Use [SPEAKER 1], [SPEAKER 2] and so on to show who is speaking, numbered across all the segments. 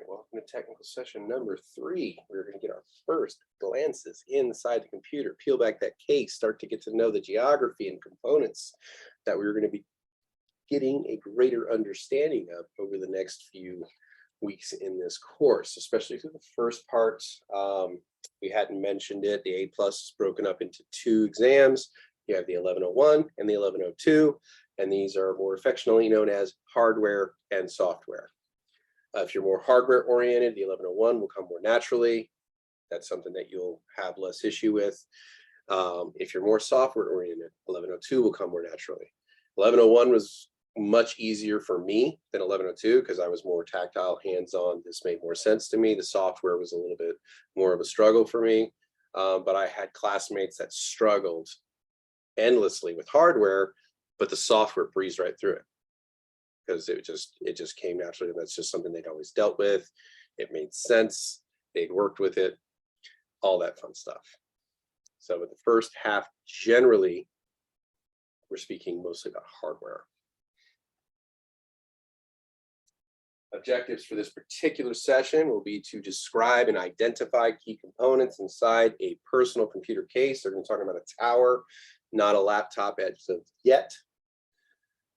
[SPEAKER 1] welcome to technical session number 3. We're going to get our first glances inside the computer, peel back that case, start to get to know the geography and components that we're going to be getting a greater understanding of over the next few weeks in this course, especially through the first part. We hadn't mentioned it. The A+ is broken up into 2 exams. You have the 1101 and the 1102, and these are more affectionately known as hardware and software. If you're more hardware oriented, the 1101 will come more naturally. That's something that you'll have less issue with. If you're more software oriented, 1102 will come more naturally. 1101 was much easier for me than 1102 because I was more tactile, hands-on. This made more sense to me. The software was a little bit more of a struggle for me, but I had classmates that struggled endlessly with hardware, but the software breezed right through it because it just came naturally. And that's just something they'd always dealt with. It made sense. They'd worked with it, all that fun stuff. So with the first half, generally, we're speaking mostly about hardware. Objectives for this particular session will be to describe and identify key components inside a personal computer case. They're going to talk about a tower, not a laptop as of yet.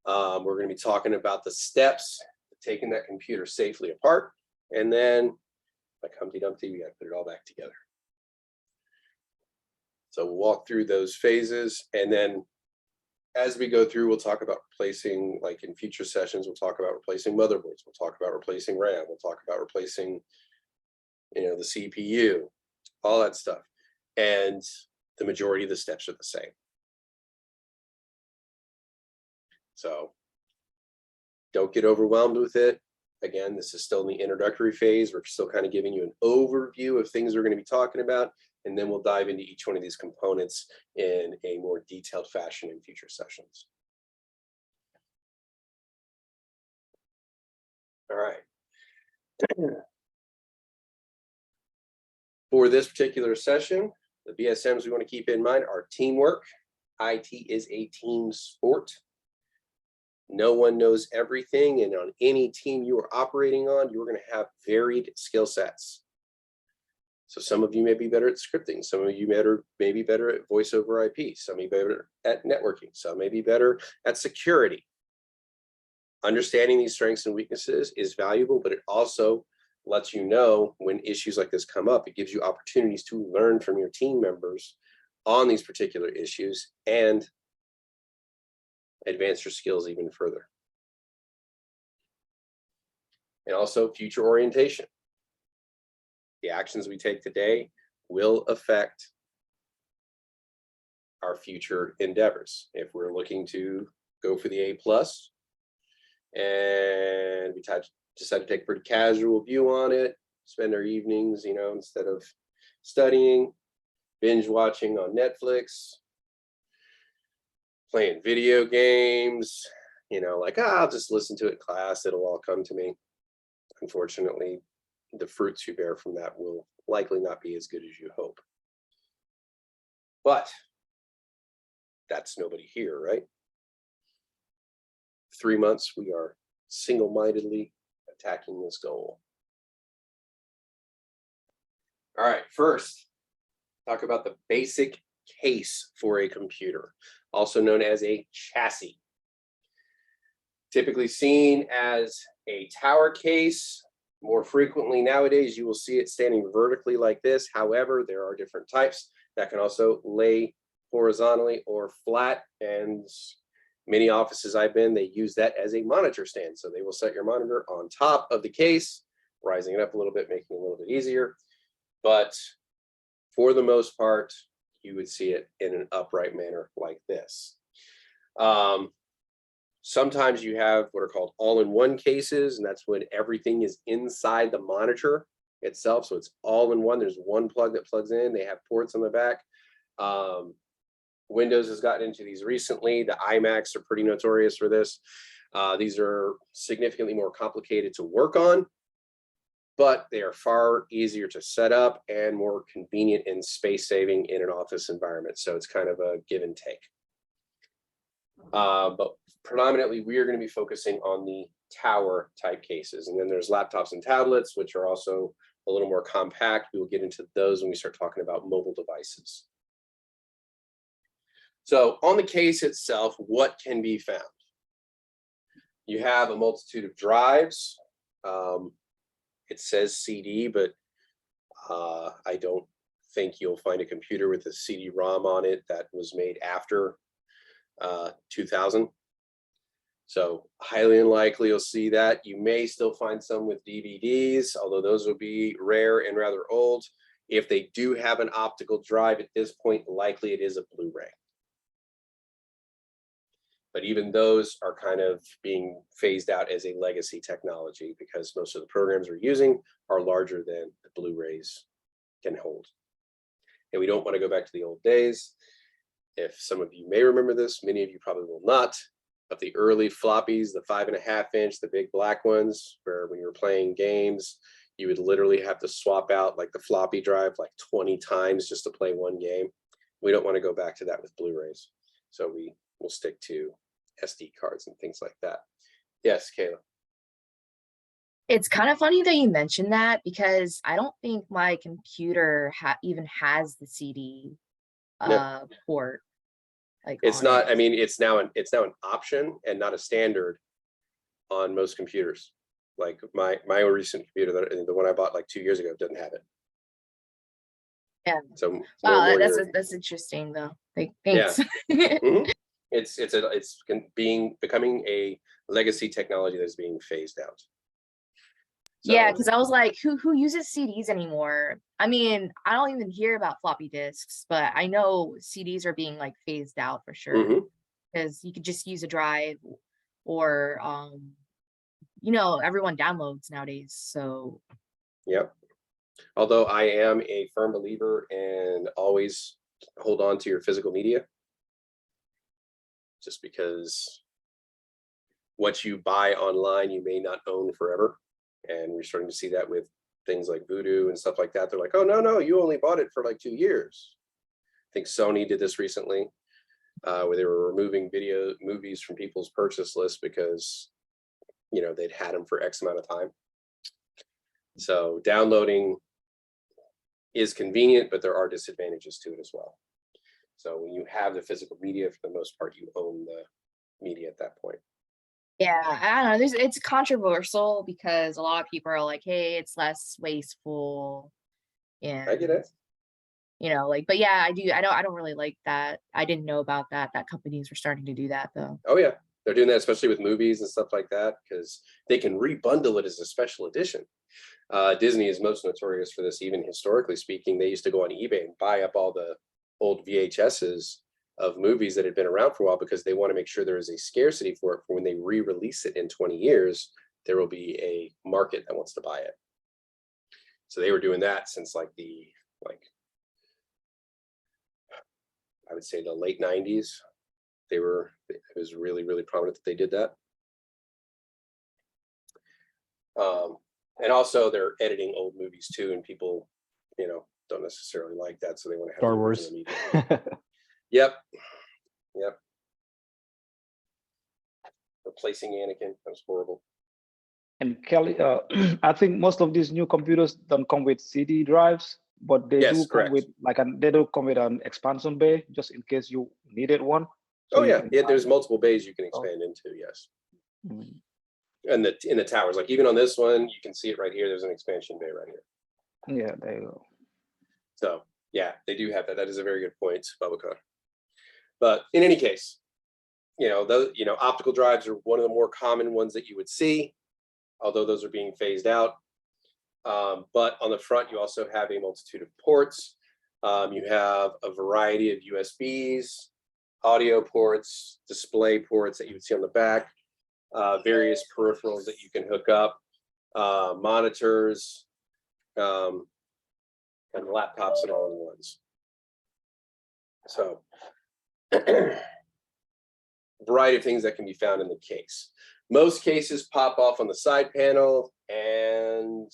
[SPEAKER 1] We're going to be talking about the steps of taking that computer safely apart. And then, like Humpty Dumpty, we got to put it all back together. So we'll walk through those phases. And then as we go through, we'll talk about replacing, like in future sessions, we'll talk about replacing motherboards. We'll talk about replacing RAM. We'll talk about replacing, the CPU, all that stuff. And the majority of the steps are the same. So don't get overwhelmed with it. Again, this is still in the introductory phase. We're still kind of giving you an overview of things we're going to be talking about, and then we'll dive into each one of these components in a more detailed fashion in future sessions. All right. For this particular session, the BSMs we want to keep in mind are teamwork. IT is a team sport. No one knows everything, and on any team you are operating on, you're going to have varied skill sets. So some of you may be better at scripting, some of you may be better at voice over IP, some may be better at networking, some may be better at security. Understanding these strengths and weaknesses is valuable, but it also lets you know when issues like this come up. It gives you opportunities to learn from your team members on these particular issues and advance your skills even further. And also future orientation. The actions we take today will affect our future endeavors. If we're looking to go for the A+ and we decide to take a pretty casual view on it, spend our evenings, instead of studying, binge watching on Netflix, playing video games, I'll just listen to it in class, it'll all come to me. Unfortunately, the fruits you bear from that will likely not be as good as you hope. But that's nobody here, right? 3 months, we are single-mindedly attacking this goal. All right, first, talk about the basic case for a computer, also known as a chassis. Typically seen as a tower case. More frequently nowadays, you will see it standing vertically like this. However, there are different types that can also lay horizontally or flat. And many offices I've been, they use that as a monitor stand. So they will set your monitor on top of the case, rising it up a little bit, making it a little bit easier. But for the most part, you would see it in an upright manner like this. Sometimes you have what are called all-in-one cases, and that's when everything is inside the monitor itself. So it's all in one. There's one plug that plugs in. They have ports on the back. Windows has gotten into these recently. The iMacs are pretty notorious for this. These are significantly more complicated to work on, but they are far easier to set up and more convenient and space-saving in an office environment. So it's kind of a give and take. But predominantly, we are going to be focusing on the tower type cases. And then there's laptops and tablets, which are also a little more compact. We will get into those when we start talking about mobile devices. So on the case itself, what can be found? You have a multitude of drives. It says CD, but I don't think you'll find a computer with a CD-ROM on it that was made after 2000. So highly unlikely you'll see that. You may still find some with DVDs, although those will be rare and rather old. If they do have an optical drive at this point, likely it is a Blu-ray. But even those are kind of being phased out as a legacy technology because most of the programs we're using are larger than the Blu-rays can hold. And we don't want to go back to the old days. If some of you may remember this, many of you probably will not, but the early floppies, the 5.5 inch, the big black ones, where when you were playing games, you would literally have to swap out like the floppy drive like 20 times just to play one game. We don't want to go back to that with Blu-rays. So we will stick to SD cards and things like that. Yes, Kayla.
[SPEAKER 2] It's kind of funny that you mentioned that because I don't think my computer even has the CD port. Like
[SPEAKER 1] it's not. I mean, it's now an option and not a standard on most computers. Like my recent computer, the one I bought like 2 years ago, doesn't have it.
[SPEAKER 2] Yeah.
[SPEAKER 1] So
[SPEAKER 2] wow, that's interesting though. Like, thanks.
[SPEAKER 1] Yeah. Mm-hmm. It's becoming a legacy technology that's being phased out.
[SPEAKER 2] So, yeah, because I was like, who uses CDs anymore? I mean, I don't even hear about floppy disks, but I know CDs are being like phased out for sure. Because you could just use a drive, or you know, everyone downloads nowadays. So
[SPEAKER 1] yep. Although I am a firm believer in always hold on to your physical media, just because what you buy online you may not own forever. And we're starting to see that with things like Vudu and stuff like that. They're like, oh, no, you only bought it for like 2 years. I think Sony did this recently, where they were removing movies from people's purchase list because, you know, they'd had them for X amount of time. So downloading is convenient, but there are disadvantages to it as well. So when you have the physical media, for the most part, you own the media at that point.
[SPEAKER 2] Yeah, I don't know. It's controversial because a lot of people are like, "Hey, it's less wasteful," and
[SPEAKER 1] I get it.
[SPEAKER 2] You know, like, but yeah, I do. I don't really like that. I didn't know about that companies were starting to do that though.
[SPEAKER 1] Oh yeah, they're doing that, especially with movies and stuff like that, because they can rebundle it as a special edition. Disney is most notorious for this, even historically speaking. They used to go on eBay and buy up all the old VHSs of movies that had been around for a while because they want to make sure there is a scarcity for it for when they re-release it in 20 years, there will be a market that wants to buy it. So they were doing that since like I would say the late 90s. It was really, really prominent that they did that. And also they're editing old movies too, and people, you know, don't necessarily like that, so they want to have
[SPEAKER 3] Star Wars.
[SPEAKER 1] Yep. Replacing Anakin, that was horrible.
[SPEAKER 3] And Kelly, I think most of these new computers don't come with CD drives, but they do come with an expansion bay just in case you needed one.
[SPEAKER 1] So there's multiple bays you can expand into. Yes. And in the towers, like even on this one, you can see it right here. There's an expansion bay right here.
[SPEAKER 3] Yeah, there you go.
[SPEAKER 1] So yeah, they do have that. That is a very good point, Babacar. But in any case, optical drives are one of the more common ones that you would see, although those are being phased out. But on the front, you also have a multitude of ports. You have a variety of USBs, audio ports, display ports that you would see on the back, various peripherals that you can hook up, monitors, and laptops and all-in-ones. So variety of things that can be found in the case. Most cases pop off on the side panel, and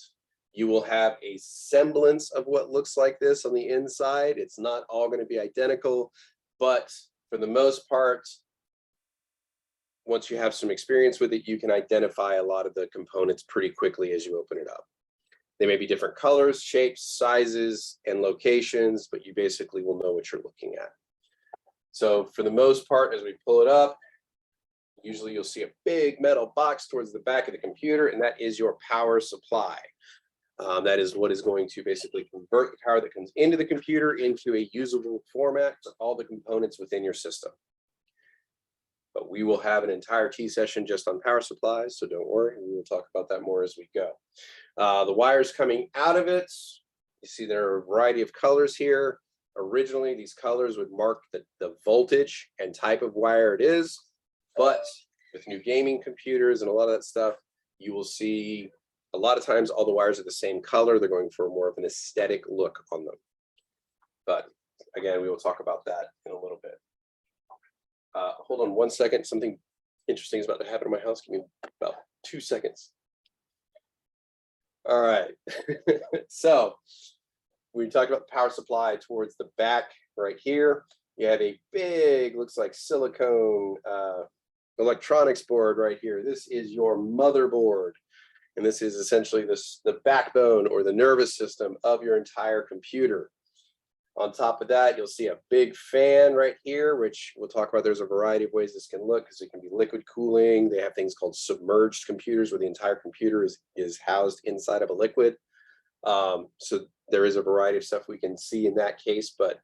[SPEAKER 1] you will have a semblance of what looks like this on the inside. It's not all going to be identical, but for the most part, once you have some experience with it, you can identify a lot of the components pretty quickly as you open it up. They may be different colors, shapes, sizes, and locations, but you basically will know what you're looking at. So for the most part, as we pull it up, usually you'll see a big metal box towards the back of the computer, and that is your power supply. That is what is going to basically convert the power that comes into the computer into a usable format for all the components within your system. But we will have an entire T session just on power supplies, so don't worry, we will talk about that more as we go. The wires coming out of it, you see there are a variety of colors here. Originally, these colors would mark the voltage and type of wire it is, but with new gaming computers and a lot of that stuff, you will see a lot of times all the wires are the same color. They're going for more of an aesthetic look on them. But again, we will talk about that in a little bit. Hold on 1 second. Something interesting is about to happen in my house. Give me about 2 seconds. All right. So we talked about the power supply towards the back right here. You have a big, looks like silicone electronics board right here. This is your motherboard. And this is essentially the backbone or the nervous system of your entire computer. On top of that, you'll see a big fan right here, which we'll talk about. There's a variety of ways this can look, because it can be liquid cooling. They have things called submerged computers, where the entire computer is housed inside of a liquid. So there is a variety of stuff we can see in that case, but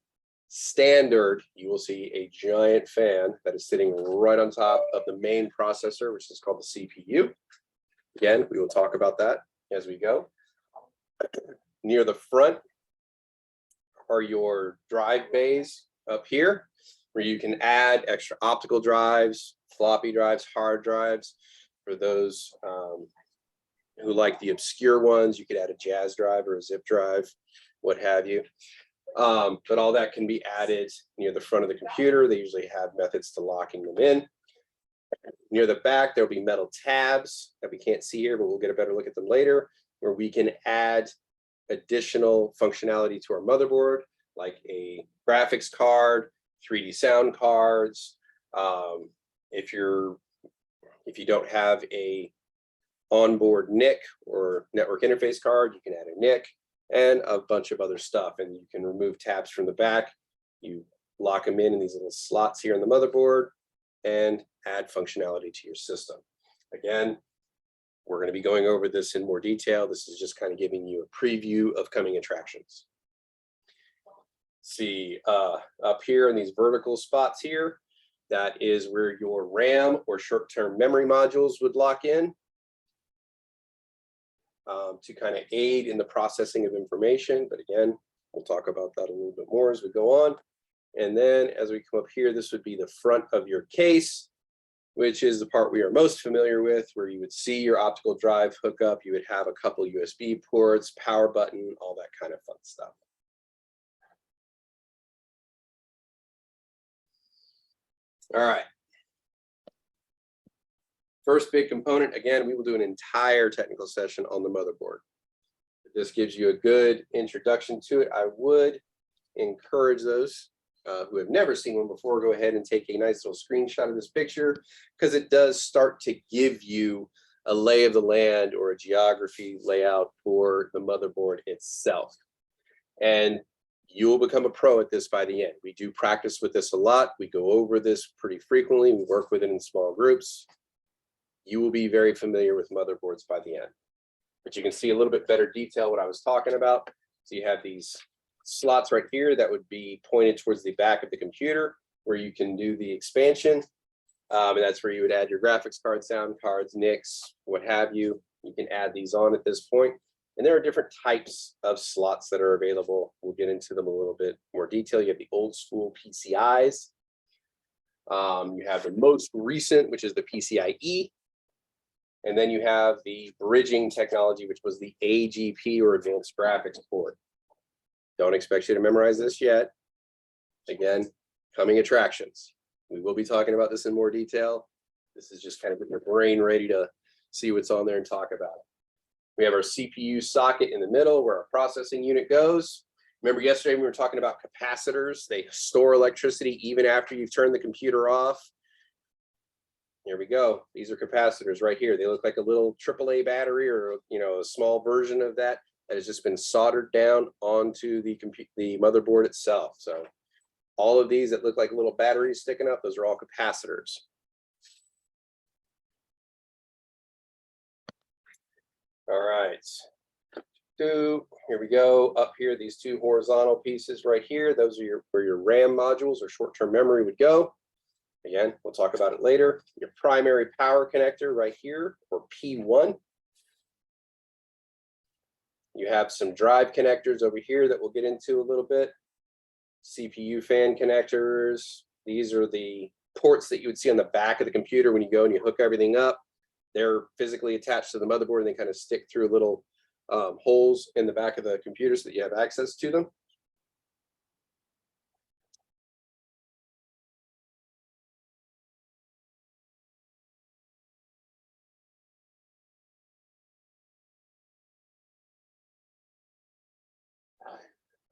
[SPEAKER 1] standard, you will see a giant fan that is sitting right on top of the main processor, which is called the CPU. Again, we will talk about that as we go. Near the front are your drive bays up here, where you can add extra optical drives, floppy drives, hard drives. For those who like the obscure ones, you could add a Jazz drive or a zip drive, what have you. But all that can be added near the front of the computer. They usually have methods to locking them in. Near the back, there'll be metal tabs that we can't see here, but we'll get a better look at them later, where we can add additional functionality to our motherboard, like a graphics card, 3D sound cards. If you don't have a onboard NIC or network interface card, you can add a NIC and a bunch of other stuff. And you can remove tabs from the back. You lock them in these little slots here on the motherboard and add functionality to your system. Again, we're going to be going over this in more detail. This is just kind of giving you a preview of coming attractions. See up here in these vertical spots here, that is where your RAM or short-term memory modules would lock in to kind of aid in the processing of information. But again, we'll talk about that a little bit more as we go on. And then as we come up here, this would be the front of your case, which is the part we are most familiar with, where you would see your optical drive hookup. You would have a couple USB ports, power button, all that kind of fun stuff. All right. First big component, again, we will do an entire technical session on the motherboard. This gives you a good introduction to it. I would encourage those who have never seen one before, go ahead and take a nice little screenshot of this picture, because it does start to give you a lay of the land or a geography layout for the motherboard itself. And you will become a pro at this by the end. We do practice with this a lot. We go over this pretty frequently. We work with it in small groups. You will be very familiar with motherboards by the end. But you can see a little bit better detail what I was talking about. So you have these slots right here that would be pointed towards the back of the computer, where you can do the expansion. And that's where you would add your graphics card, sound cards, NICs, what have you. You can add these on at this point. And there are different types of slots that are available. We'll get into them a little bit more detail. You have the old school PCIs. You have the most recent, which is the PCIe. And then you have the bridging technology, which was the AGP, or advanced graphics port. Don't expect you to memorize this yet. Again, coming attractions. We will be talking about this in more detail. This is just kind of getting your brain ready to see what's on there and talk about it. We have our CPU socket in the middle, where our processing unit goes. Remember yesterday we were talking about capacitors. They store electricity even after you've turned the computer off. here we go. These are capacitors right here. They look like a little AAA battery, or a small version of that has just been soldered down onto the motherboard itself. So all of these that look like little batteries sticking up, those are all capacitors. All right. Here we go. Up here, these two horizontal pieces right here, those are where your RAM modules or short-term memory would go. Again, we'll talk about it later. Your primary power connector right here, or P1. You have some drive connectors over here that we'll get into a little bit. CPU fan connectors. These are the ports that you would see on the back of the computer when you go and you hook everything up. They're physically attached to the motherboard, and they kind of stick through little holes in the back of the computer so that you have access to them.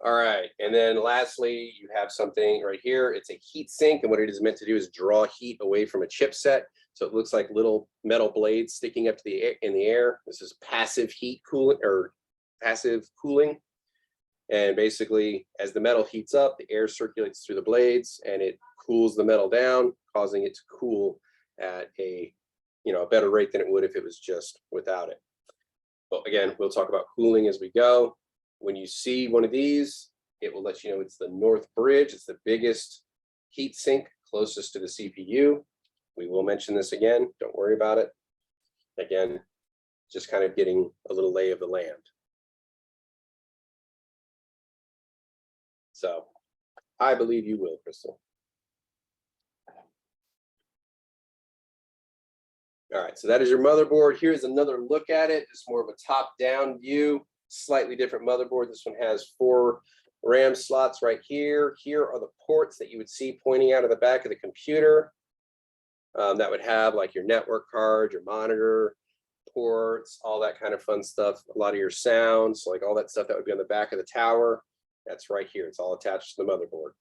[SPEAKER 1] All right, and then lastly, you have something right here. It's a heat sink, and what it is meant to do is draw heat away from a chipset. So it looks like little metal blades sticking up to in the air. This is passive heat cooling, or passive cooling. And basically, as the metal heats up, the air circulates through the blades, and it cools the metal down, causing it to cool at a better rate than it would if it was just without it. But again, we'll talk about cooling as we go. When you see one of these, it will let you know it's the North Bridge. It's the biggest heat sink closest to the CPU. We will mention this again. Don't worry about it. Again, just kind of getting a little lay of the land. So I believe you will, Crystal. All right, so that is your motherboard. Here's another look at it. It's more of a top-down view. Slightly different motherboard. This one has 4 RAM slots right here. Here are the ports that you would see pointing out of the back of the computer. That would have like your network card, your monitor ports, all that kind of fun stuff. A lot of your sounds, like all that stuff that would be on the back of the tower. That's right here. It's all attached to the motherboard.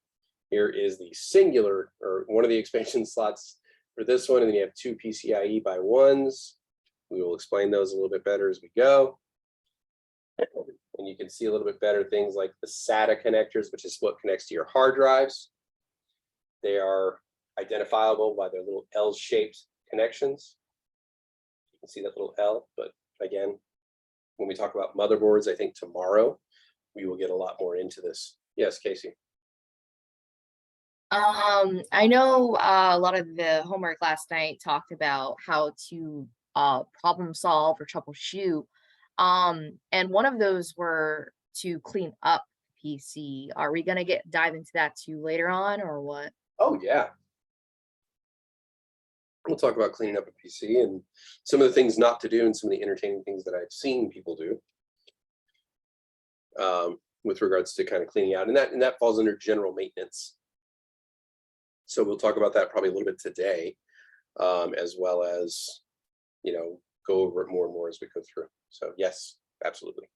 [SPEAKER 1] Here is the singular, or one of the expansion slots for this one, and then you have 2 PCIe by 1s. We will explain those a little bit better as we go. And you can see a little bit better things like the SATA connectors, which is what connects to your hard drives. They are identifiable by their little L-shaped connections. You can see that little L, but again, when we talk about motherboards, I think tomorrow we will get a lot more into this. Yes, Casey.
[SPEAKER 2] I know a lot of the homework last night talked about how to problem solve or troubleshoot. And one of those were to clean up PC. Are we gonna dive into that too later on, or what?
[SPEAKER 1] Oh yeah. We'll talk about cleaning up a PC and some of the things not to do and some of the entertaining things that I've seen people do with regards to kind of cleaning out, and that falls under general maintenance. So we'll talk about that probably a little bit today, as well as, go over it more and more as we go through. So yes, absolutely.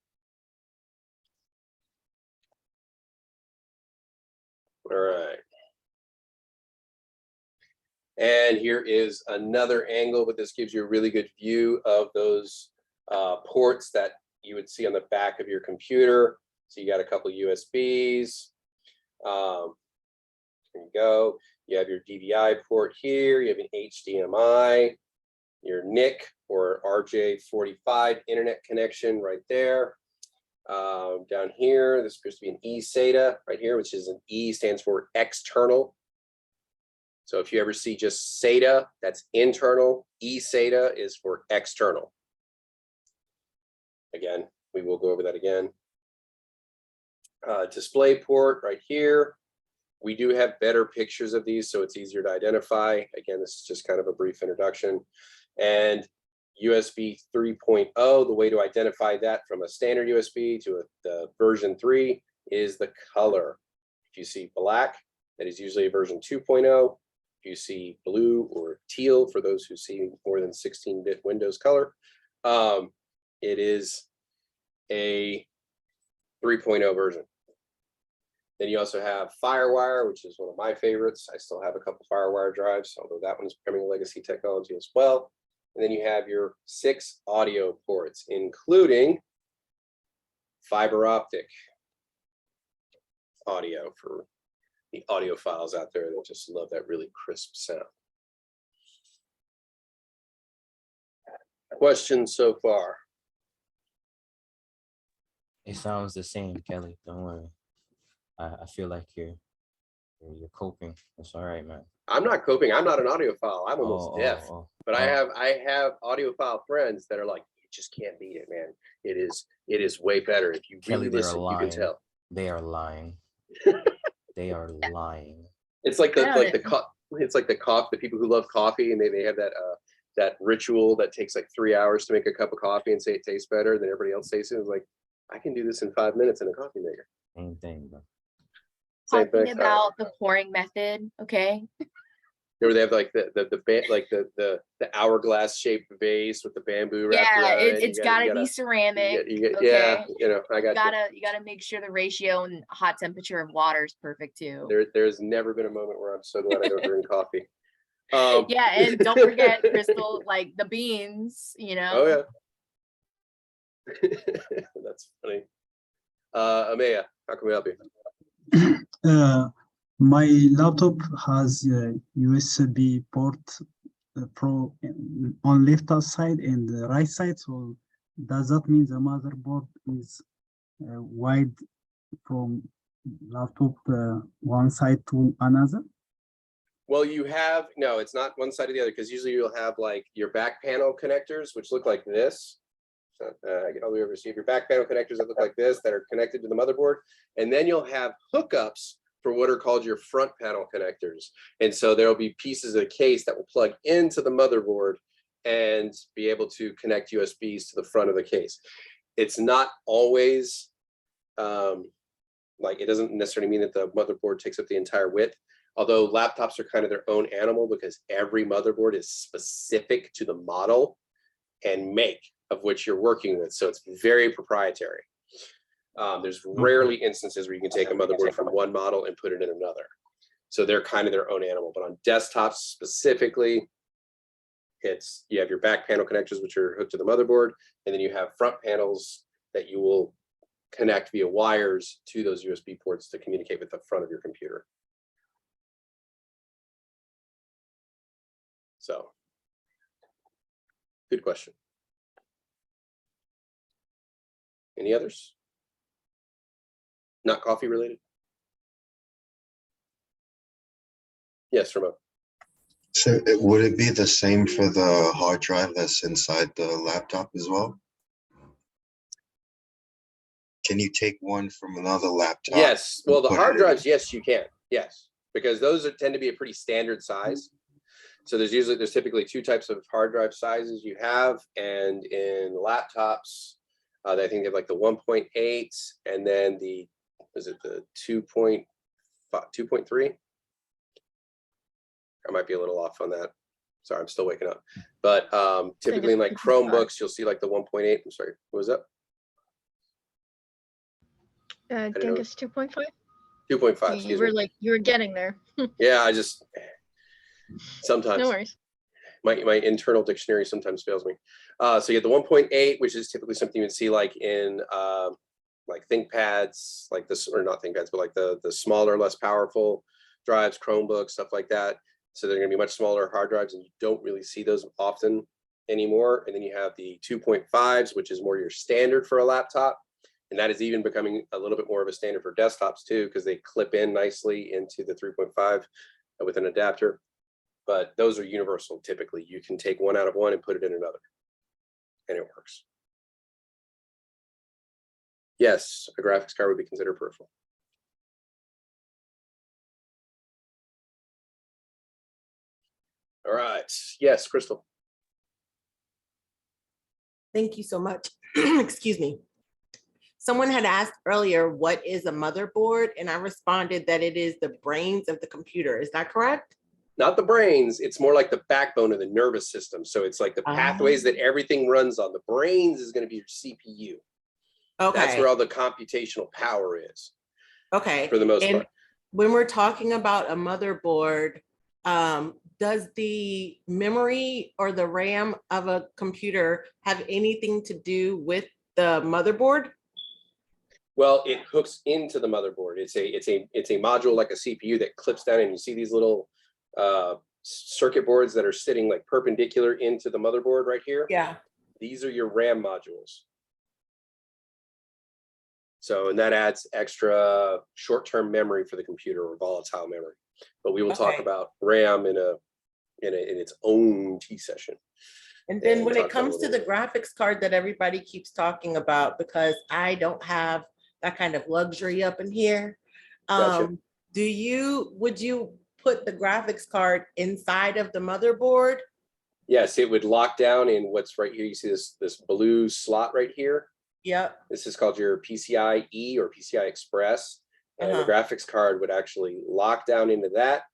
[SPEAKER 1] All right. And here is another angle, but this gives you a really good view of those ports that you would see on the back of your computer. So you got a couple USBs. There you go. You have your DVI port here. You have an HDMI, your NIC or RJ45 internet connection right there. Down here, this appears to be an eSATA right here, which is an E stands for external. So if you ever see just SATA, that's internal. eSATA is for external. Again, we will go over that again. Display port right here. We do have better pictures of these, so it's easier to identify. Again, this is just kind of a brief introduction. And USB 3.0, the way to identify that from a standard USB to the version 3 is the color. If you see black, that is usually a version 2.0. If you see blue or teal, for those who see more than 16-bit Windows color, it is a 3.0 version. Then you also have FireWire, which is one of my favorites. I still have a couple FireWire drives, although that one is becoming a legacy technology as well. And then you have your 6 audio ports, including fiber optic audio for the audiophiles out there that just love that really crisp sound. Questions so far?
[SPEAKER 4] It sounds the same, Kelly. Don't worry. I feel like you're coping. It's all right, man.
[SPEAKER 1] I'm not coping. I'm not an audiophile. I'm almost deaf. But I have audiophile friends that are like, you just can't beat it, man. It is way better. If you really listen, you can tell.
[SPEAKER 4] They are lying. They are lying.
[SPEAKER 1] It's like the people who love coffee and they have that ritual that takes like 3 hours to make a cup of coffee and say it tastes better than everybody else tastes it. It's like, I can do this in 5 minutes in a coffee maker.
[SPEAKER 4] Same thing, bro.
[SPEAKER 1] Same
[SPEAKER 2] Talking
[SPEAKER 1] thing.
[SPEAKER 2] about the pouring method, okay?
[SPEAKER 1] Where they have like the hourglass shaped vase with the bamboo wrapped
[SPEAKER 2] Yeah,
[SPEAKER 1] around it.
[SPEAKER 2] it's gotta be ceramic.
[SPEAKER 1] Yeah,
[SPEAKER 2] okay?
[SPEAKER 1] I got
[SPEAKER 2] You gotta make sure the ratio and hot temperature of water is perfect too.
[SPEAKER 1] There's never been a moment where I'm so glad I don't drink coffee.
[SPEAKER 2] Yeah, and don't forget, Crystal, like the beans,
[SPEAKER 1] Oh yeah. That's funny. Amaya, how can we help you?
[SPEAKER 5] My laptop has a USB port pro on left side and the right side. So does that mean the motherboard is wide from laptop one side to another?
[SPEAKER 1] Well, no, it's not one side or the other, because usually you'll have like your back panel connectors, which look like this. So I can only ever see your back panel connectors that look like this that are connected to the motherboard. And then you'll have hookups for what are called your front panel connectors. And so there'll be pieces of the case that will plug into the motherboard and be able to connect USBs to the front of the case. It's not always, it doesn't necessarily mean that the motherboard takes up the entire width, although laptops are kind of their own animal because every motherboard is specific to the model and make of which you're working with. So it's very proprietary. There's rarely instances where you can take a motherboard from one model and put it in another. So they're kind of their own animal. But on desktops specifically, you have your back panel connectors, which are hooked to the motherboard, and then you have front panels that you will connect via wires to those USB ports to communicate with the front of your computer. So, good question. Any others? Not coffee related? Yes, Ramon.
[SPEAKER 6] So would it be the same for the hard drive that's inside the laptop as well? Can you take one from another laptop?
[SPEAKER 1] Yes. Well, the hard drives, yes, you can. Yes, because those tend to be a pretty standard size. So there's typically 2 types of hard drive sizes you have, and in laptops, I think they have like the 1.8 and then the 2.3? I might be a little off on that. Sorry, I'm still waking up. But typically in like Chromebooks, you'll see like the 1.8. I'm sorry, what was that?
[SPEAKER 7] I think it's 2.5.
[SPEAKER 1] 2.5.
[SPEAKER 7] You were getting there.
[SPEAKER 1] Yeah, I just sometimes.
[SPEAKER 7] No worries.
[SPEAKER 1] My internal dictionary sometimes fails me. So you get the 1.8, which is typically something you would see like in like ThinkPads, like this, or not ThinkPads, but like the smaller, less powerful drives, Chromebooks, stuff like that. So they're going to be much smaller hard drives, and you don't really see those often anymore. And then you have the 2.5s, which is more your standard for a laptop. And that is even becoming a little bit more of a standard for desktops too, because they clip in nicely into the 3.5 with an adapter. But those are universal. Typically, you can take one out of one and put it in another, and it works. Yes, a graphics card would be considered peripheral. All right. Yes, Crystal.
[SPEAKER 8] Thank you so much. Excuse me. Someone had asked earlier, what is a motherboard? And I responded that it is the brains of the computer. Is that correct?
[SPEAKER 1] Not the brains. It's more like the backbone of the nervous system. So it's like the pathways that everything runs on. The brains is going to be your CPU. Okay. That's where all the computational power is.
[SPEAKER 8] Okay.
[SPEAKER 1] For the most
[SPEAKER 8] And
[SPEAKER 1] part.
[SPEAKER 8] when we're talking about a motherboard, does the memory or the RAM of a computer have anything to do with the motherboard?
[SPEAKER 1] Well, it hooks into the motherboard. It's a module like a CPU that clips down, and you see these little circuit boards that are sitting like perpendicular into the motherboard right here.
[SPEAKER 8] Yeah.
[SPEAKER 1] These are your RAM modules. So, and that adds extra short-term memory for the computer, or volatile memory. But we will talk about RAM in its own T session.
[SPEAKER 8] And then when it comes to the graphics card that everybody keeps talking about, because I don't have that kind of luxury up in here.
[SPEAKER 1] Gotcha.
[SPEAKER 8] Would you put the graphics card inside of the motherboard?
[SPEAKER 1] Yes, it would lock down in what's right here. You see this blue slot right here.
[SPEAKER 8] Yep.
[SPEAKER 1] This is called your PCIe or PCI Express. And the graphics card would actually lock down into that.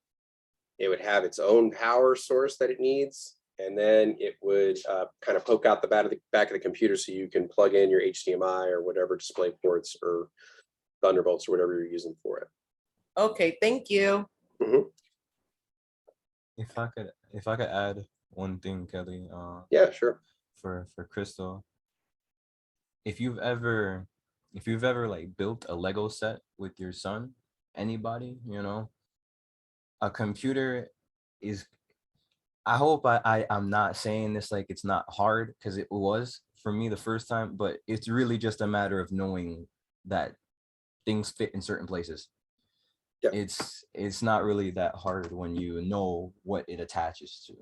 [SPEAKER 1] It would have its own power source that it needs. And then it would kind of poke out the back of the computer so you can plug in your HDMI or whatever display ports or Thunderbolts or whatever you're using for it.
[SPEAKER 8] Okay, thank you.
[SPEAKER 4] If I could add one thing, Kelly.
[SPEAKER 1] Yeah, sure.
[SPEAKER 4] For Crystal, if you've ever like built a Lego set with your son, anybody, you know, a computer is, I hope I'm not saying this like it's not hard, because it was for me the first time, but it's really just a matter of knowing that things fit in certain places.
[SPEAKER 1] Yeah.
[SPEAKER 4] It's not really that hard when you know what it attaches to.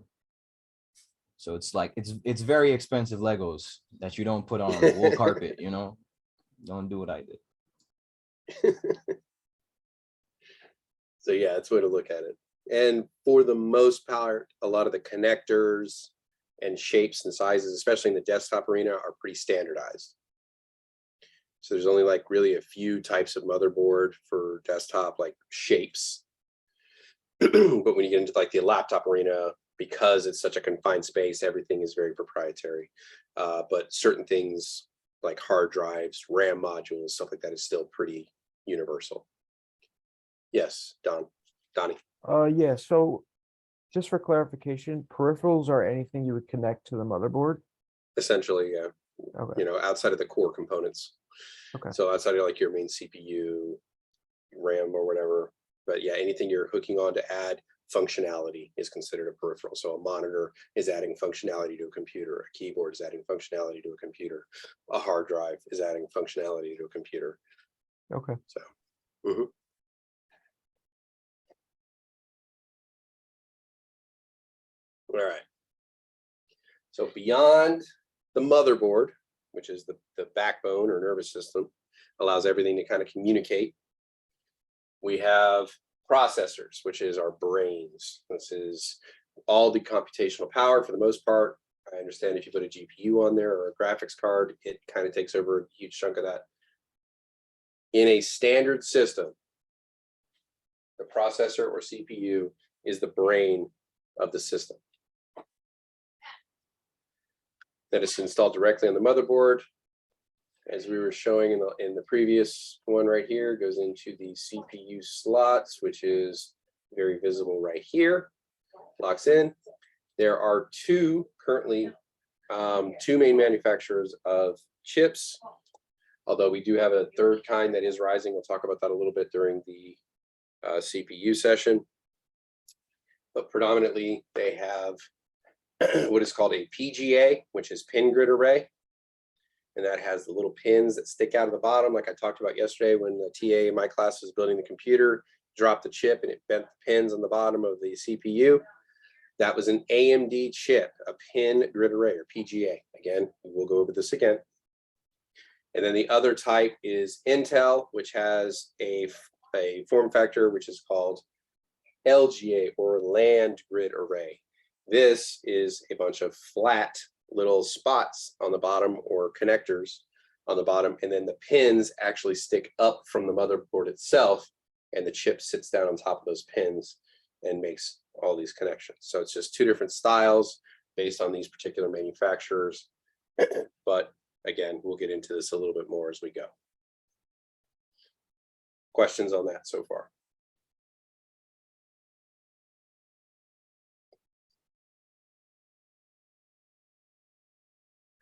[SPEAKER 4] So it's like it's very expensive Legos that you don't put on a wool carpet, you know. Don't do what I did.
[SPEAKER 1] So yeah, that's the way to look at it. And for the most part, a lot of the connectors and shapes and sizes, especially in the desktop arena, are pretty standardized. So there's only like really a few types of motherboard for desktop, like shapes. But when you get into like the laptop arena, because it's such a confined space, everything is very proprietary. But certain things like hard drives, RAM modules, stuff like that is still pretty universal. Yes, Donnie.
[SPEAKER 9] Yeah, so just for clarification, peripherals are anything you would connect to the motherboard?
[SPEAKER 1] Essentially, yeah.
[SPEAKER 9] Okay.
[SPEAKER 1] You know, outside of the core components.
[SPEAKER 9] Okay.
[SPEAKER 1] So outside of like your main CPU, RAM or whatever. But yeah, anything you're hooking on to add functionality is considered a peripheral. So a monitor is adding functionality to a computer. A keyboard is adding functionality to a computer. A hard drive is adding functionality to a computer.
[SPEAKER 9] Okay.
[SPEAKER 1] So. All right. So beyond the motherboard, which is the backbone or nervous system, allows everything to kind of communicate. We have processors, which is our brains. This is all the computational power for the most part. I understand if you put a GPU on there or a graphics card, it kind of takes over a huge chunk of that. In a standard system, the processor or CPU is the brain of the system. That is installed directly on the motherboard. As we were showing in the previous one right here, goes into the CPU slots, which is very visible right here, locks in. There are currently two main manufacturers of chips, although we do have a third kind that is rising. We'll talk about that a little bit during the CPU session. But predominantly they have what is called a PGA, which is pin grid array. And that has the little pins that stick out of the bottom, like I talked about yesterday when the TA in my class was building the computer, dropped the chip and it bent the pins on the bottom of the CPU. That was an AMD chip, a pin grid array or PGA. Again, we'll go over this again. And then the other type is Intel, which has a form factor which is called LGA or land grid array. This is a bunch of flat little spots on the bottom or connectors on the bottom, and then the pins actually stick up from the motherboard itself, and the chip sits down on top of those pins and makes all these connections. So it's just two different styles based on these particular manufacturers. But again, we'll get into this a little bit more as we go. questions on that so far?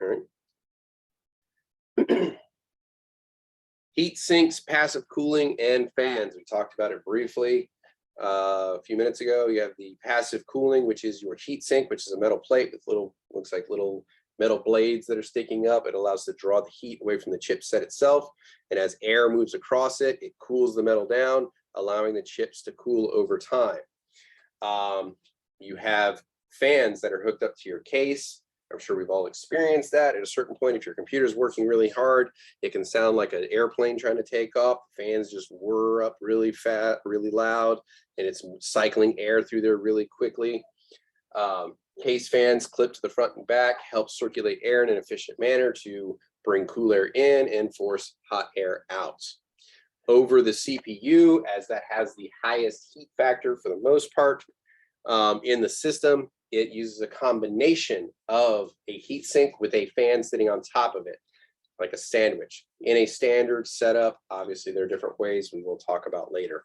[SPEAKER 1] All right. Heat sinks, passive cooling, and fans. We talked about it briefly a few minutes ago. You have the passive cooling, which is your heat sink, which is a metal plate with little, looks like little metal blades that are sticking up. It allows to draw the heat away from the chipset itself. And as air moves across it, it cools the metal down, allowing the chips to cool over time. You have fans that are hooked up to your case. I'm sure we've all experienced that. At a certain point, if your computer's working really hard, it can sound like an airplane trying to take off. Fans just whir up really fast, really loud, and it's cycling air through there really quickly. Case fans clip to the front and back, help circulate air in an efficient manner to bring cool air in and force hot air out. Over the CPU, as that has the highest heat factor for the most part in the system, it uses a combination of a heat sink with a fan sitting on top of it, like a sandwich. In a standard setup, obviously there are different ways we will talk about later.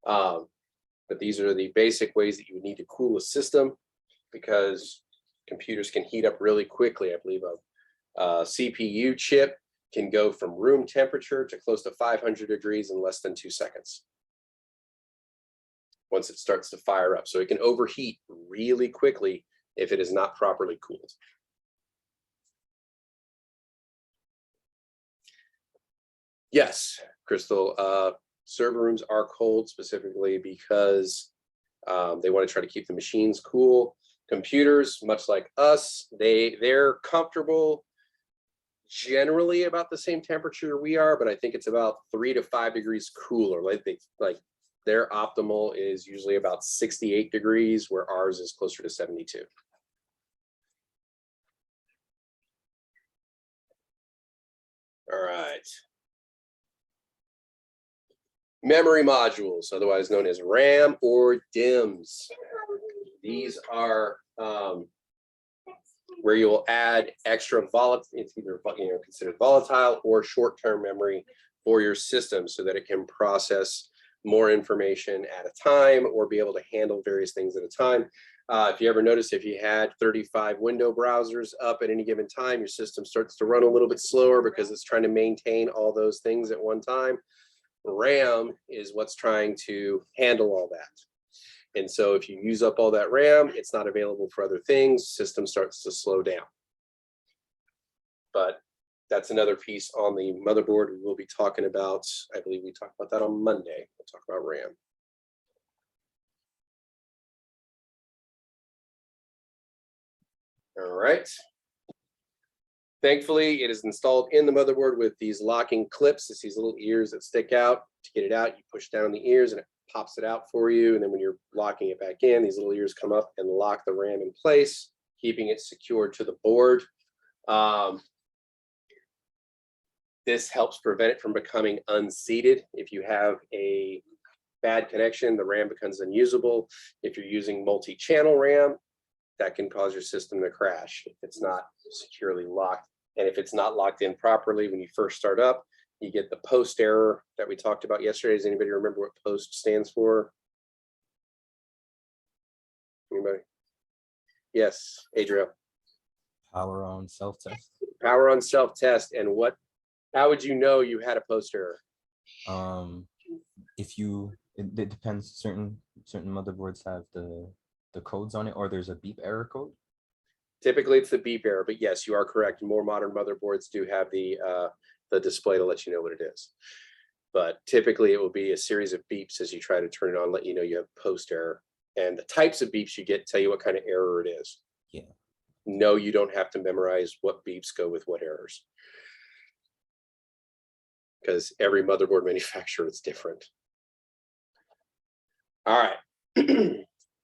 [SPEAKER 1] But these are the basic ways that you would need to cool a system, because computers can heat up really quickly. I believe a CPU chip can go from room temperature to close to 500 degrees in less than 2 seconds once it starts to fire up. So it can overheat really quickly if it is not properly cooled. Yes, Crystal, server rooms are cold specifically because they want to try to keep the machines cool. Computers, much like us, they're comfortable generally about the same temperature we are, but I think it's about 3 to 5 degrees cooler. Like their optimal is usually about 68 degrees, where ours is closer to 72. All right. Memory modules, otherwise known as RAM or DIMMs. These are where you will add extra volatile, it's either considered volatile or short-term memory for your system so that it can process more information at a time or be able to handle various things at a time. If you ever notice, if you had 35 window browsers up at any given time, your system starts to run a little bit slower because it's trying to maintain all those things at one time. RAM is what's trying to handle all that. And so if you use up all that RAM, it's not available for other things, system starts to slow down. But that's another piece on the motherboard we will be talking about. I believe we talked about that on Monday. We'll talk about RAM. All right. Thankfully, it is installed in the motherboard with these locking clips. It's these little ears that stick out. To get it out, you push down the ears and it pops it out for you. And then when you're locking it back in, these little ears come up and lock the RAM in place, keeping it secured to the board. This helps prevent it from becoming unseated. If you have a bad connection, the RAM becomes unusable. If you're using multi-channel RAM, that can cause your system to crash if it's not securely locked. And if it's not locked in properly when you first start up, you get the post error that we talked about yesterday. Does anybody remember what post stands for? Anybody? Yes, Adriel.
[SPEAKER 4] Power on self-test.
[SPEAKER 1] Power on self-test. And what, how would you know you had a post error?
[SPEAKER 4] If you, it depends, certain motherboards have the codes on it, or there's a beep error code.
[SPEAKER 1] Typically it's the beep error, but yes, you are correct. More modern motherboards do have the display to let you know what it is. But typically it will be a series of beeps as you try to turn it on, let you know you have post error. And the types of beeps you get tell you what kind of error it is.
[SPEAKER 4] Yeah.
[SPEAKER 1] No, you don't have to memorize what beeps go with what errors, because every motherboard manufacturer is different. All right.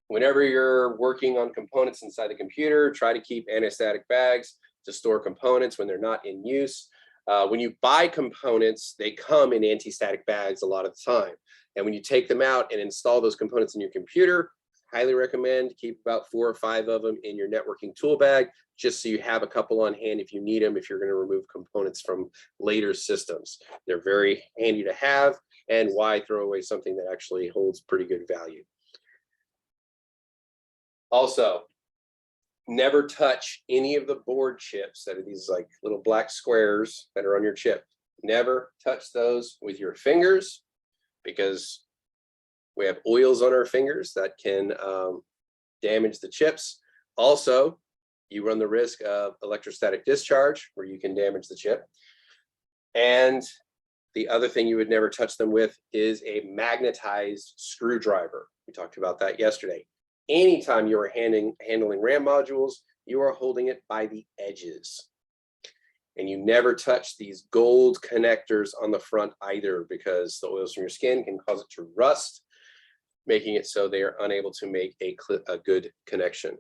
[SPEAKER 1] Whenever you're working on components inside the computer, try to keep anti-static bags to store components when they're not in use. When you buy components, they come in anti-static bags a lot of the time. And when you take them out and install those components in your computer, highly recommend keep about 4 or 5 of them in your networking tool bag, just so you have a couple on hand if you need them, if you're going to remove components from later systems. They're very handy to have. and why throw away something that actually holds pretty good value. Also, never touch any of the board chips that are these like little black squares that are on your chip. Never touch those with your fingers, because we have oils on our fingers that can damage the chips. Also, you run the risk of electrostatic discharge where you can damage the chip. And the other thing you would never touch them with is a magnetized screwdriver. We talked about that yesterday. Anytime you are handling RAM modules, you are holding it by the edges. And you never touch these gold connectors on the front either, because the oils from your skin can cause it to rust, making it so they are unable to make a good connection.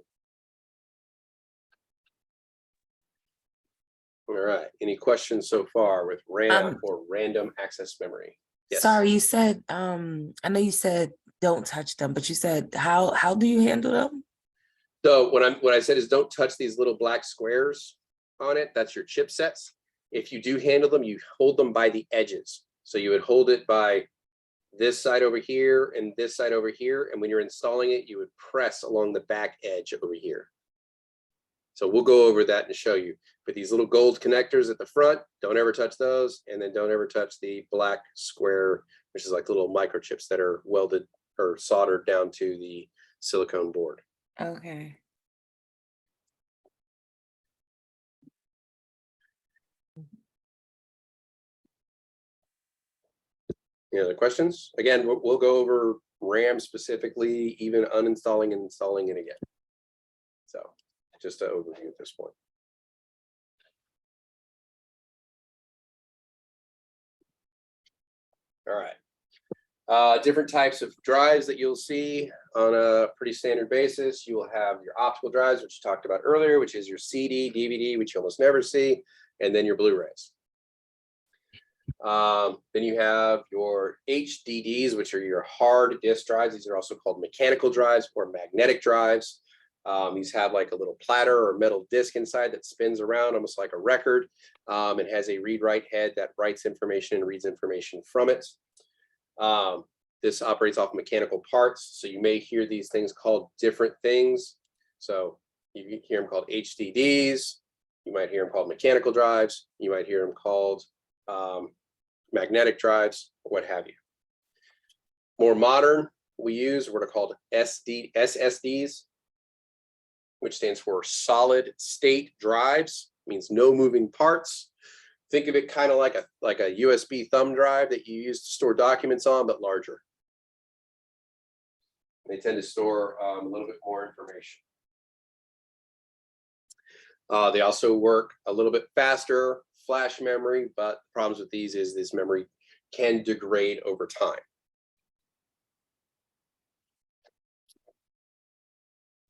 [SPEAKER 1] All right, any questions so far with RAM or random access memory? Yes.
[SPEAKER 10] Sorry, you said, I know you said don't touch them, but you said how do you handle them?
[SPEAKER 1] So what I said is don't touch these little black squares on it. That's your chipsets. If you do handle them, you hold them by the edges. So you would hold it by this side over here and this side over here. And when you're installing it, you would press along the back edge over here. So we'll go over that and show you. But these little gold connectors at the front, don't ever touch those. And then don't ever touch the black square, which is like little microchips that are welded or soldered down to the silicone board.
[SPEAKER 10] Okay.
[SPEAKER 1] Any other questions? Again, we'll go over RAM specifically, even uninstalling and installing it again. So just an overview at this point. All right. Different types of drives that you'll see on a pretty standard basis. You will have your optical drives, which you talked about earlier, which is your CD, DVD, which you almost never see, and then your Blu-rays. Then you have your HDDs, which are your hard disk drives. These are also called mechanical drives or magnetic drives. These have like a little platter or metal disc inside that spins around almost like a record. It has a read-write head that writes information and reads information from it. This operates off mechanical parts, so you may hear these things called different things. So you hear them called HDDs, you might hear them called mechanical drives, you might hear them called magnetic drives, or what have you. More modern, we use what are called SSDs, which stands for solid state drives, means no moving parts. Think of it kind of like a USB thumb drive that you use to store documents on, but larger. They tend to store a little bit more information. They also work a little bit faster, flash memory, but problems with these is this memory can degrade over time.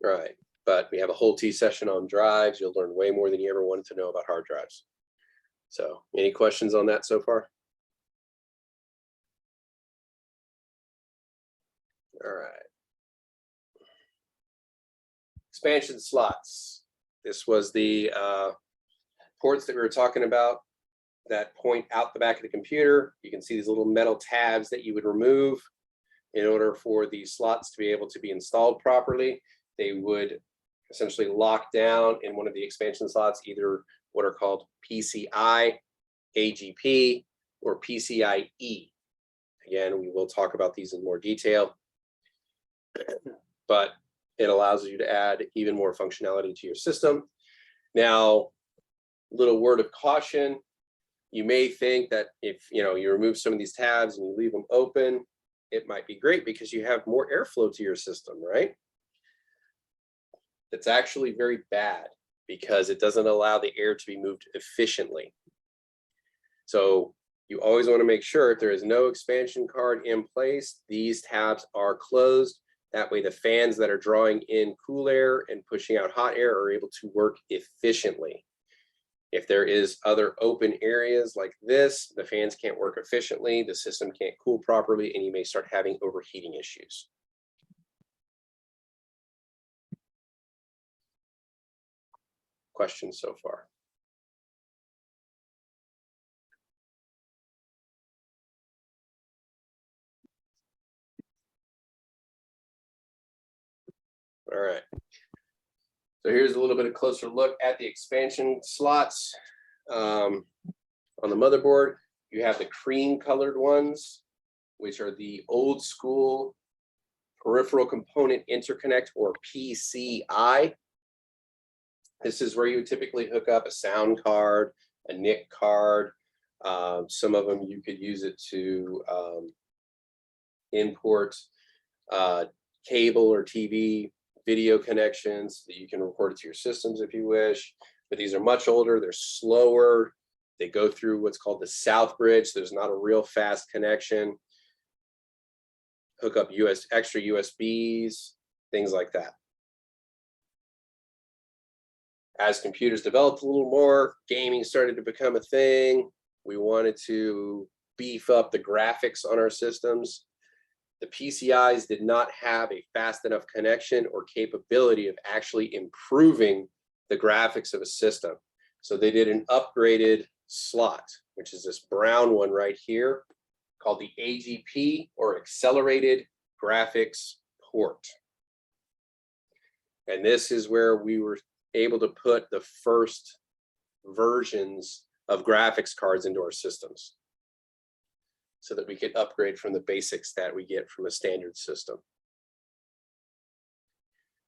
[SPEAKER 1] All right, but we have a whole session on drives. You'll learn way more than you ever wanted to know about hard drives. So any questions on that so far? All right. Expansion slots. This was the ports that we were talking about that point out the back of the computer. You can see these little metal tabs that you would remove in order for these slots to be able to be installed properly. They would essentially lock down in one of the expansion slots, either what are called PCI, AGP, or PCIe. Again, we will talk about these in more detail, but it allows you to add even more functionality to your system. Now, little word of caution, you may think that if you remove some of these tabs and you leave them open, it might be great because you have more airflow to your system, right? That's actually very bad because it doesn't allow the air to be moved efficiently. So you always want to make sure if there is no expansion card in place, these tabs are closed. That way the fans that are drawing in cool air and pushing out hot air are able to work efficiently. If there is other open areas like this, the fans can't work efficiently, the system can't cool properly, and you may start having overheating issues. Questions so far? All right. So here's a little bit of closer look at the expansion slots. On the motherboard, you have the cream colored ones, which are the old school peripheral component interconnect, or PCI. This is where you would typically hook up a sound card, a NIC card. Some of them you could use it to import cable or TV video connections that you can record it to your systems if you wish. But these are much older, they're slower. They go through what's called the South Bridge. There's not a real fast connection. Hook up extra USBs, things like that. As computers developed a little more, gaming started to become a thing. We wanted to beef up the graphics on our systems. The PCIs did not have a fast enough connection or capability of actually improving the graphics of a system. So they did an upgraded slot, which is this brown one right here, called the AGP, or Accelerated Graphics Port. And this is where we were able to put the first versions of graphics cards into our systems, so that we could upgrade from the basics that we get from a standard system.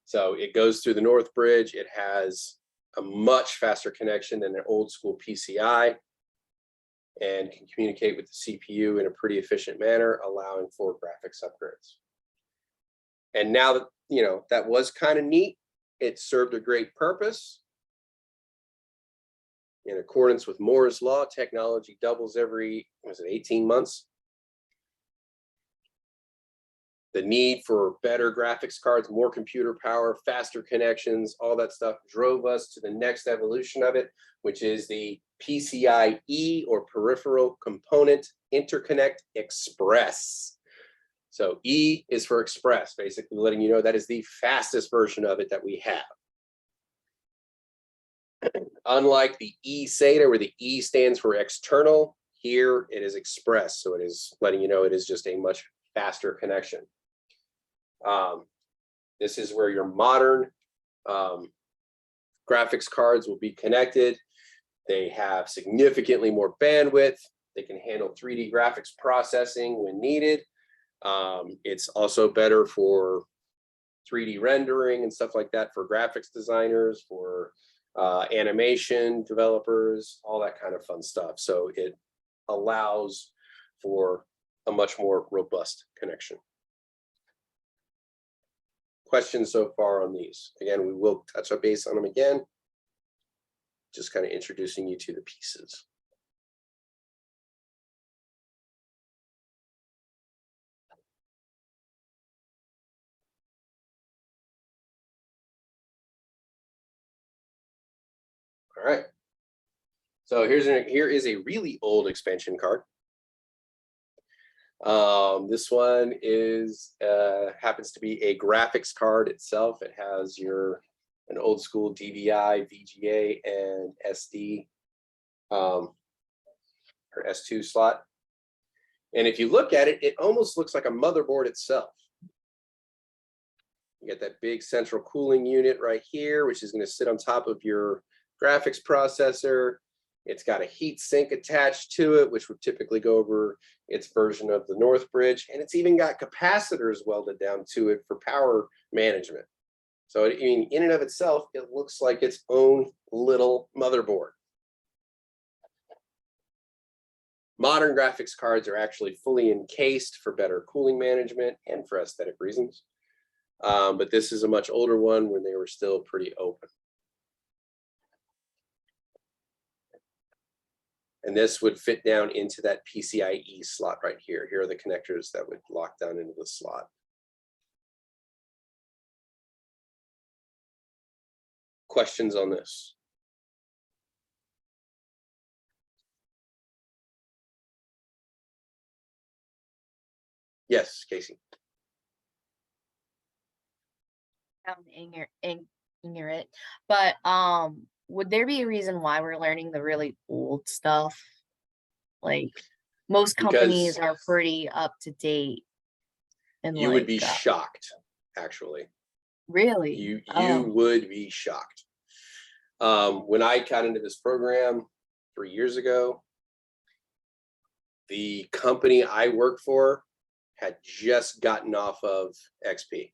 [SPEAKER 1] So it goes through the North Bridge. It has a much faster connection than an old school PCI, and can communicate with the CPU in a pretty efficient manner, allowing for graphics upgrades. And now that, you know, that was kind of neat, it served a great purpose. In accordance with Moore's law, technology doubles every, was it 18 months? The need for better graphics cards, more computer power, faster connections, all that stuff drove us to the next evolution of it, which is the PCIe, or Peripheral Component Interconnect Express. So E is for Express, basically letting you know that is the fastest version of it that we have. Unlike the eSATA, where the E stands for external, here it is Express. So it is letting you know it is just a much faster connection. This is where your modern graphics cards will be connected. They have significantly more bandwidth. They can handle 3D graphics processing when needed. It's also better for 3D rendering and stuff like that for graphics designers, for animation developers, all that kind of fun stuff. So it allows for a much more robust connection. Questions so far on these? Again, we will touch a base on them again. Just kind of introducing you to the pieces. All right. So here is a really old expansion card. This one is happens to be a graphics card itself. It has an old school DVI, VGA, and SD or S2 slot. And if you look at it, it almost looks like a motherboard itself. You get that big central cooling unit right here, which is going to sit on top of your graphics processor. It's got a heat sink attached to it, which would typically go over its version of the North Bridge. And it's even got capacitors welded down to it for power management. So I mean, in and of itself, it looks like its own little motherboard. Modern graphics cards are actually fully encased for better cooling management and for aesthetic reasons. But this is a much older one when they were still pretty open. And this would fit down into that PCIe slot right here. Here are the connectors that would lock down into the slot. Questions on this? Yes, Casey.
[SPEAKER 2] I'm ignorant, but would there be a reason why we're learning the really old stuff? Like most companies are pretty up to date. And
[SPEAKER 1] you would be shocked, actually.
[SPEAKER 2] Really?
[SPEAKER 1] You
[SPEAKER 2] Oh.
[SPEAKER 1] would be shocked. When I got into this program 3 years ago, the company I worked for had just gotten off of XP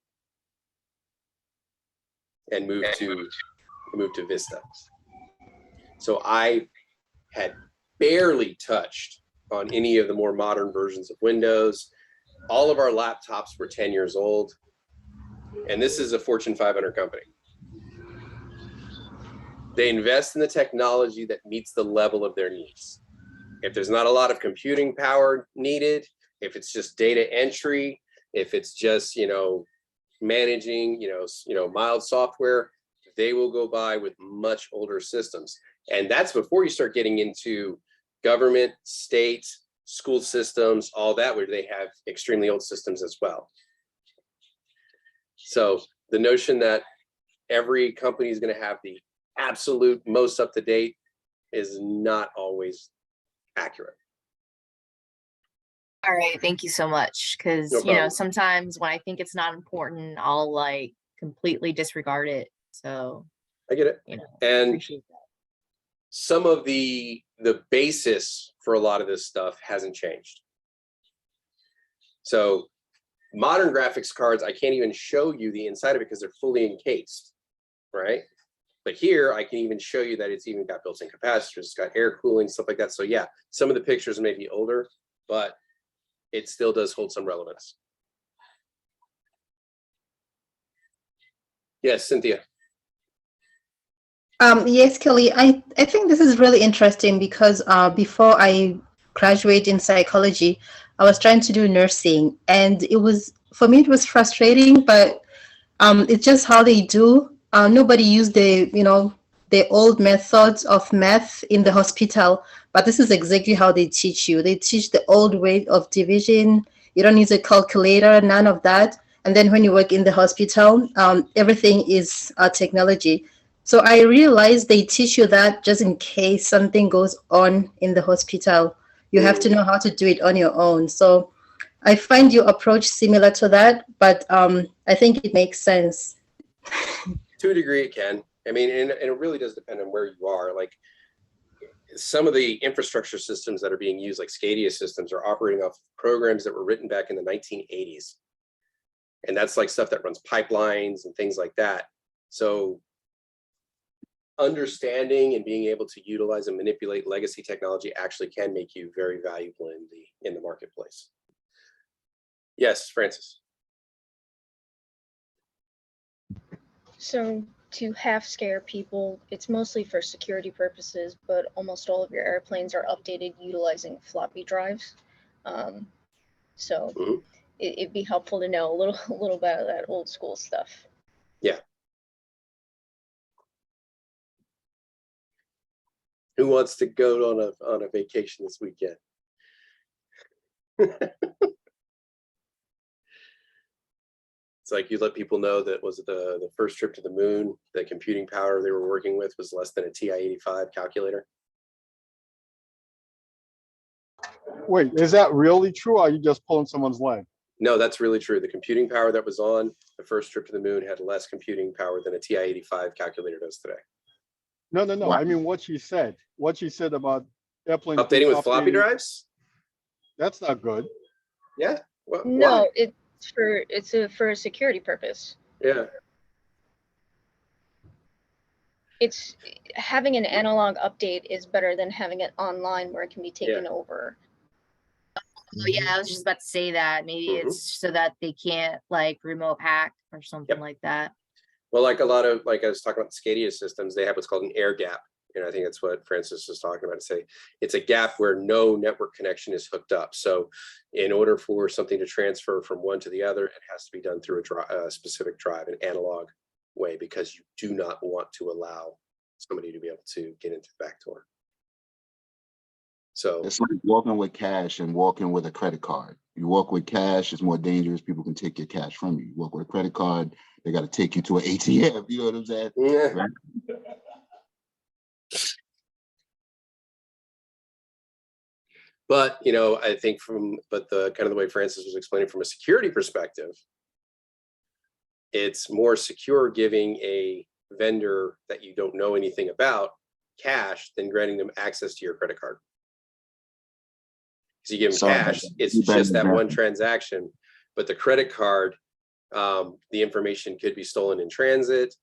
[SPEAKER 1] and moved to Vista. So I had barely touched on any of the more modern versions of Windows. All of our laptops were 10 years old. And this is a Fortune 500 company. They invest in the technology that meets the level of their needs. If there's not a lot of computing power needed, if it's just data entry, if it's just, managing, mild software, they will go by with much older systems. And that's before you start getting into government, state, school systems, all that, where they have extremely old systems as well. So the notion that every company is going to have the absolute most up-to-date is not always accurate.
[SPEAKER 2] All right, thank you so much. Because sometimes when I think it's not important, I'll like completely disregard it. So
[SPEAKER 1] I get it. And some of the basis for a lot of this stuff hasn't changed. So modern graphics cards, I can't even show you the inside of it because they're fully encased, right? But here I can even show you that it's even got built-in capacitors, it's got air cooling, stuff like that. So yeah, some of the pictures may be older, but it still does hold some relevance. Yes, Cynthia.
[SPEAKER 11] Yes, Kelly, I think this is really interesting because before I graduate in psychology, I was trying to do nursing, and for me it was frustrating, but it's just how they do. Nobody used the old methods of math in the hospital, but this is exactly how they teach you. They teach the old way of division. You don't use a calculator, none of that. And then when you work in the hospital, everything is technology. So I realized they teach you that just in case something goes on in the hospital, you have to know how to do it on your own. So I find your approach similar to that, but I think it makes sense.
[SPEAKER 1] To a degree, it can. I mean, and it really does depend on where you are. Like some of the infrastructure systems that are being used, like SCADA systems, are operating off programs that were written back in the 1980s. And that's like stuff that runs pipelines and things like that. So understanding and being able to utilize and manipulate legacy technology actually can make you very valuable in the marketplace. Yes, Francis.
[SPEAKER 7] So to half scare people, it's mostly for security purposes, but almost all of your airplanes are updated utilizing floppy drives. So it'd be helpful to know a little bit of that old school stuff.
[SPEAKER 1] Yeah. Who wants to go on a vacation this weekend? It's like you let people know that was the first trip to the moon, the computing power they were working with was less than a TI-85 calculator.
[SPEAKER 12] Wait, is that really true, or are you just pulling someone's leg?
[SPEAKER 1] No, that's really true. The computing power that was on the first trip to the moon had less computing power than a TI-85 calculator does today.
[SPEAKER 12] No.
[SPEAKER 1] What?
[SPEAKER 12] I mean, what she said about airplanes
[SPEAKER 1] updating with floppy drives.
[SPEAKER 12] That's not good.
[SPEAKER 1] Yeah.
[SPEAKER 7] No, it's for a security purpose.
[SPEAKER 1] Yeah.
[SPEAKER 7] It's having an analog update is better than having it online where it can be taken over.
[SPEAKER 2] Oh yeah, I was just about to say that. Maybe it's so that they can't like remote hack or something like that.
[SPEAKER 1] Well, like a lot of, like I was talking about SCADA systems, they have what's called an air gap. And I think that's what Francis was talking about, to say it's a gap where no network connection is hooked up. So in order for something to transfer from one to the other, it has to be done through a specific drive, an analog way, because you do not want to allow somebody to be able to get into the back door. So
[SPEAKER 13] it's like walking with cash and walking with a credit card. You walk with cash, it's more dangerous. People can take your cash from you. You walk with a credit card, they got to take you to an ATM. You know what I'm saying?
[SPEAKER 1] Yeah.
[SPEAKER 13] Right?
[SPEAKER 1] But, I think the kind of the way Francis was explaining from a security perspective, it's more secure giving a vendor that you don't know anything about cash than granting them access to your credit card. Because you give them cash, it's just that one transaction, but the credit card, the information could be stolen in transit.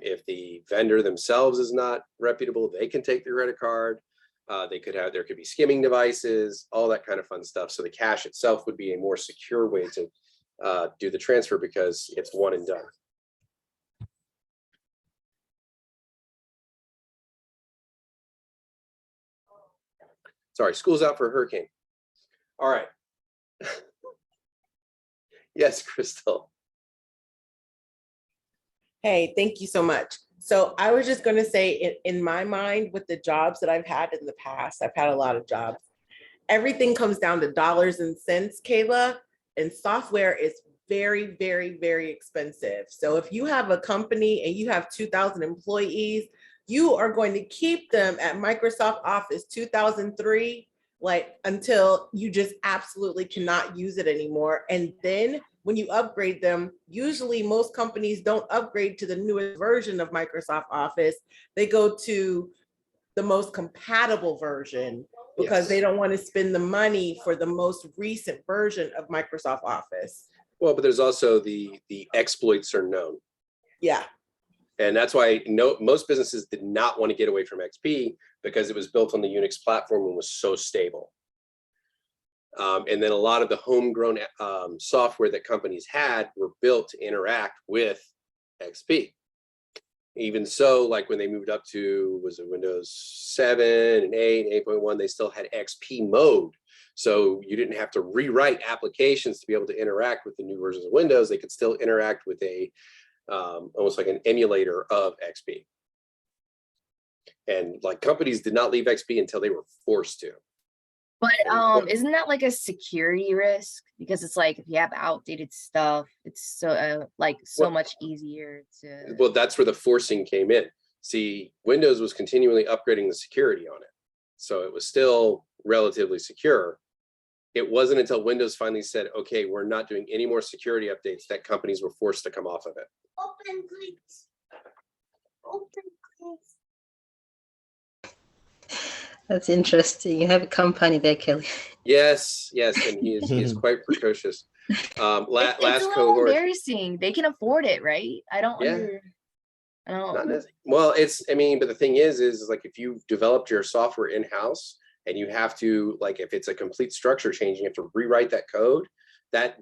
[SPEAKER 1] If the vendor themselves is not reputable, they can take the credit card. There could be skimming devices, all that kind of fun stuff. So the cash itself would be a more secure way to do the transfer because it's one and done. Sorry, school's out for a hurricane. All right. Yes, Crystal.
[SPEAKER 8] Hey, thank you so much. So I was just going to say, in my mind, with the jobs that I've had in the past, I've had a lot of jobs. Everything comes down to dollars and cents, Kayla, and software is very, very, very expensive. So if you have a company and you have 2,000 employees, you are going to keep them at Microsoft Office 2003, like until you just absolutely cannot use it anymore. And then when you upgrade them, usually most companies don't upgrade to the newest version of Microsoft Office. They go to the most compatible version because they don't want to spend the money for the most recent version of Microsoft Office.
[SPEAKER 1] Well, but there's also the exploits are known.
[SPEAKER 8] Yeah.
[SPEAKER 1] And that's why most businesses did not want to get away from XP because it was built on the Unix platform and was so stable. And then a lot of the homegrown software that companies had were built to interact with XP. Even so, like when they moved up to, was it Windows 7 and 8 and 8.1, they still had XP mode. So you didn't have to rewrite applications to be able to interact with the new versions of Windows. They could still interact with a almost like an emulator of XP. And like companies did not leave XP until they were forced to.
[SPEAKER 2] But isn't that like a security risk? Because it's like if you have outdated stuff, it's so much easier to.
[SPEAKER 1] Well, that's where the forcing came in. See, Windows was continually upgrading the security on it, so it was still relatively secure. It wasn't until Windows finally said, "Okay, we're not doing any more security updates," that companies were forced to come off of it.
[SPEAKER 11] Open, please. Open, please. That's interesting. You have a company there, Kelly.
[SPEAKER 1] Yes, and he is quite precocious.
[SPEAKER 2] It's
[SPEAKER 1] Last
[SPEAKER 2] a little
[SPEAKER 1] cohort.
[SPEAKER 2] embarrassing. They can afford it, right? I don't.
[SPEAKER 1] Well, but the thing is like if you've developed your software in-house and you have to, like, if it's a complete structure change, you have to rewrite that code. That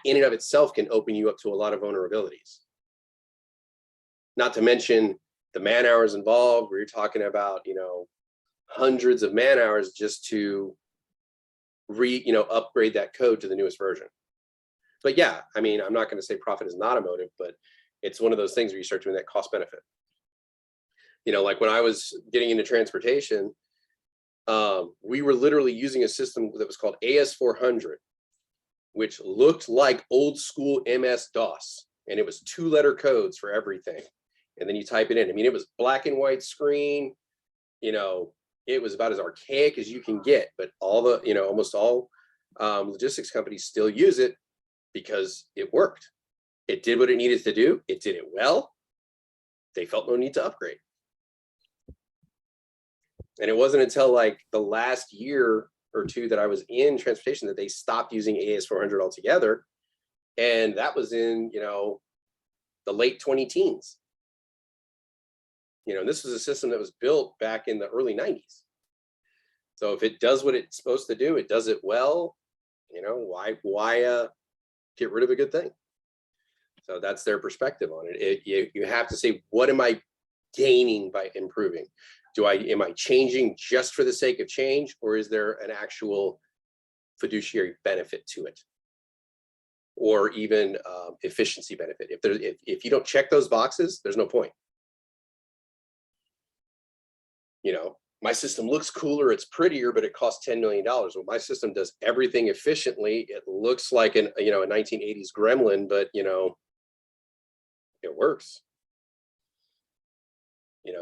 [SPEAKER 1] in and of itself can open you up to a lot of vulnerabilities. Not to mention the man hours involved, where you're talking about, hundreds of man hours just to upgrade that code to the newest version. But yeah, I'm not going to say profit is not a motive, but it's one of those things where you start doing that cost benefit. Like when I was getting into transportation, we were literally using a system that was called AS400, which looked like old school MS-DOS, and it was 2-letter codes for everything. And then you type it in. It was black and white screen, it was about as archaic as you can get, but all the, almost all logistics companies still use it because it worked. It did what it needed to do. It did it well. They felt no need to upgrade. And it wasn't until like the last year or two that I was in transportation that they stopped using AS400 altogether. And that was in, the late 2010s. This was a system that was built back in the early 90s. So if it does what it's supposed to do, it does it well, why get rid of a good thing? So that's their perspective on it. You have to say, what am I gaining by improving? Am I changing just for the sake of change, or is there an actual fiduciary benefit to it? Or even efficiency benefit? If you don't check those boxes, there's no point. My system looks cooler, it's prettier, but it costs $10 million. Well, my system does everything efficiently. It looks like a 1980s gremlin, but it works.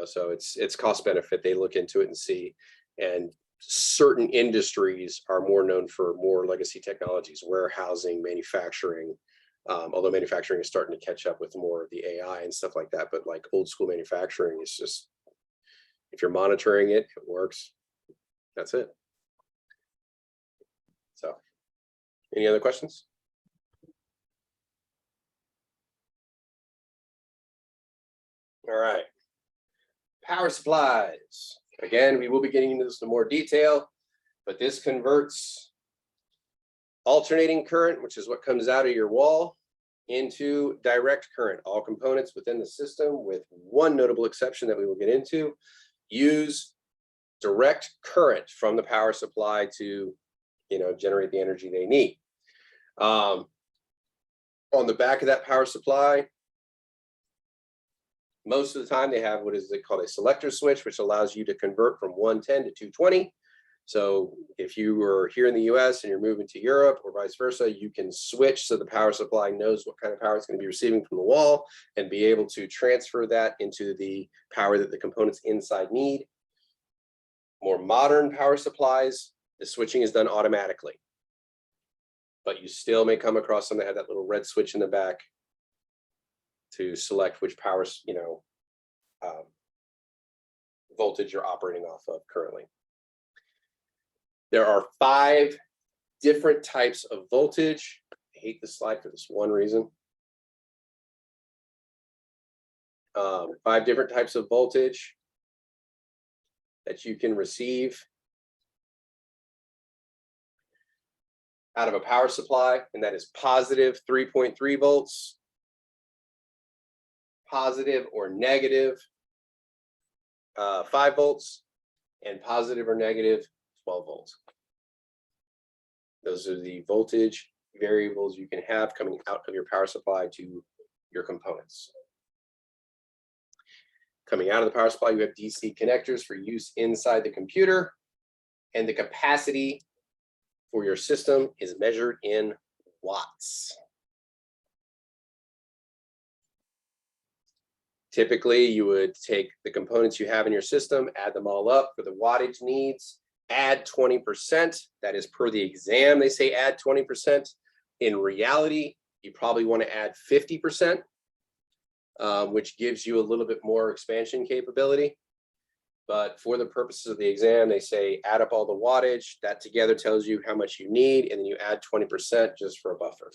[SPEAKER 1] So it's cost benefit. They look into it and see. And certain industries are more known for more legacy technologies, warehousing, manufacturing, Although manufacturing is starting to catch up with more of the AI and stuff like that, but like old school manufacturing is just, if you're monitoring it, it works. That's it. So, any other questions? All right. Power supplies. Again, we will be getting into this in more detail, but this converts alternating current, which is what comes out of your wall, into direct current. All components within the system, with one notable exception that we will get into, use direct current from the power supply to, generate the energy they need. On the back of that power supply, most of the time they have what is called a selector switch, which allows you to convert from 110 to 220. So if you were here in the US and you're moving to Europe or vice versa, you can switch so the power supply knows what kind of power it's going to be receiving from the wall and be able to transfer that into the power that the components inside need. More modern power supplies, the switching is done automatically, but you still may come across some that have that little red switch in the back to select which power, voltage you're operating off of currently. There are 5 different types of voltage. I hate this slide for this one reason. 5 different types of voltage that you can receive out of a power supply, and that is positive 3.3 volts, positive or negative 5 volts, and positive or negative 12 volts. Those are the voltage variables you can have coming out of your power supply to your components. Coming out of the power supply, you have DC connectors for use inside the computer, and the capacity for your system is measured in watts. Typically, you would take the components you have in your system, add them all up for the wattage needs, add 20%. That is per the exam, they say add 20%. In reality, you probably want to add 50%, which gives you a little bit more expansion capability. But for the purposes of the exam, they say add up all the wattage. That together tells you how much you need, and then you add 20% just for a buffer.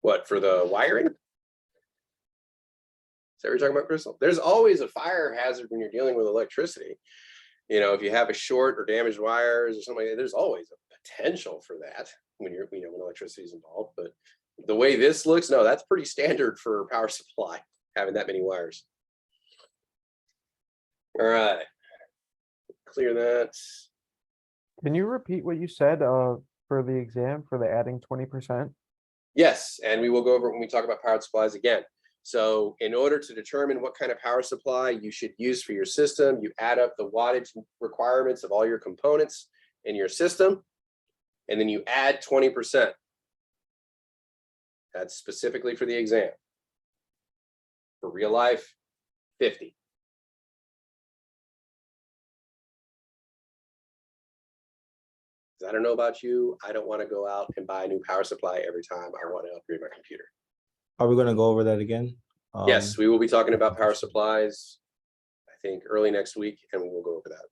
[SPEAKER 1] What, for the wiring? Is that what you're talking about, Crystal? There's always a fire hazard when you're dealing with electricity. If you have a short or damaged wires or something like that, there's always a potential for that when when electricity is involved. But the way this looks, no, that's pretty standard for a power supply, having that many wires. All right, clear that.
[SPEAKER 9] Can you repeat what you said for the exam for the adding 20%?
[SPEAKER 1] Yes, and we will go over it when we talk about power supplies again. So in order to determine what kind of power supply you should use for your system, you add up the wattage requirements of all your components in your system, and then you add 20%. That's specifically for the exam. For real life, 50. I don't know about you, I don't want to go out and buy a new power supply every time I want to upgrade my computer.
[SPEAKER 4] Are we going to go over that again?
[SPEAKER 1] Yes, we will be talking about power supplies, I think early next week, and we will go over that.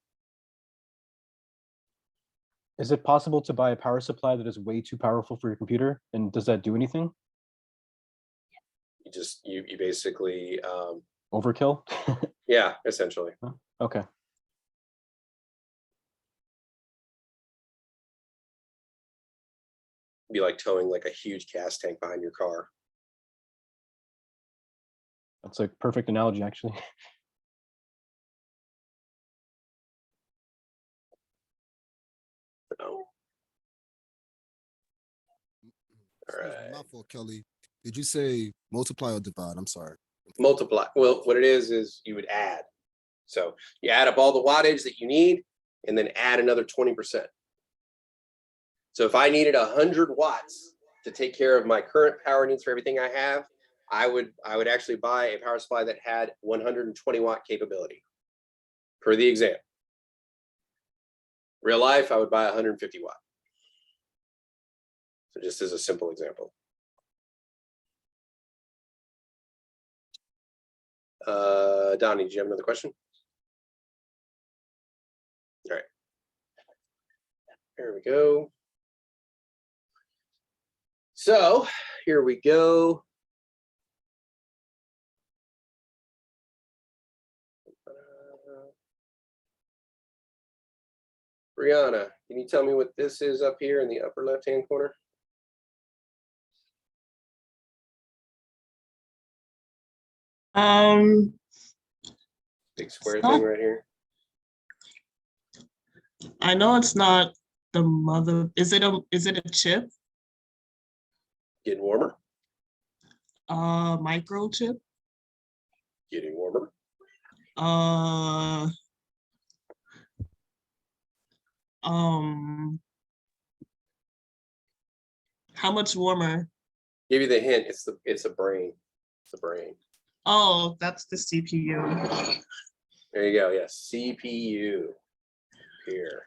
[SPEAKER 14] Is it possible to buy a power supply that is way too powerful for your computer? And does that do anything?
[SPEAKER 1] You basically
[SPEAKER 14] overkill?
[SPEAKER 1] Yeah, essentially.
[SPEAKER 14] Okay.
[SPEAKER 1] Be like towing like a huge gas tank behind your car.
[SPEAKER 14] That's a perfect analogy, actually.
[SPEAKER 1] All right.
[SPEAKER 15] My fault, Kelly. Did you say multiply or divide? I'm sorry.
[SPEAKER 1] Multiply. Well, what it is you would add. So you add up all the wattage that you need and then add another 20%. So if I needed 100 watts to take care of my current power needs for everything I have, I would actually buy a power supply that had 120 watt capability per the exam. Real life, I would buy 150 watt. So just as a simple example. Donnie, do you have another question? All right. There we go. So here we go. Brianna, can you tell me what this is up here in the upper left-hand corner? Big square thing right here.
[SPEAKER 16] I know it's not the mother. Is it a chip?
[SPEAKER 1] Getting warmer.
[SPEAKER 16] Microchip.
[SPEAKER 1] Getting warmer.
[SPEAKER 16] How much warmer?
[SPEAKER 1] Give you the hint. It's a brain. It's a brain.
[SPEAKER 16] Oh, that's the CPU.
[SPEAKER 1] There you go. Yes, CPU. Here.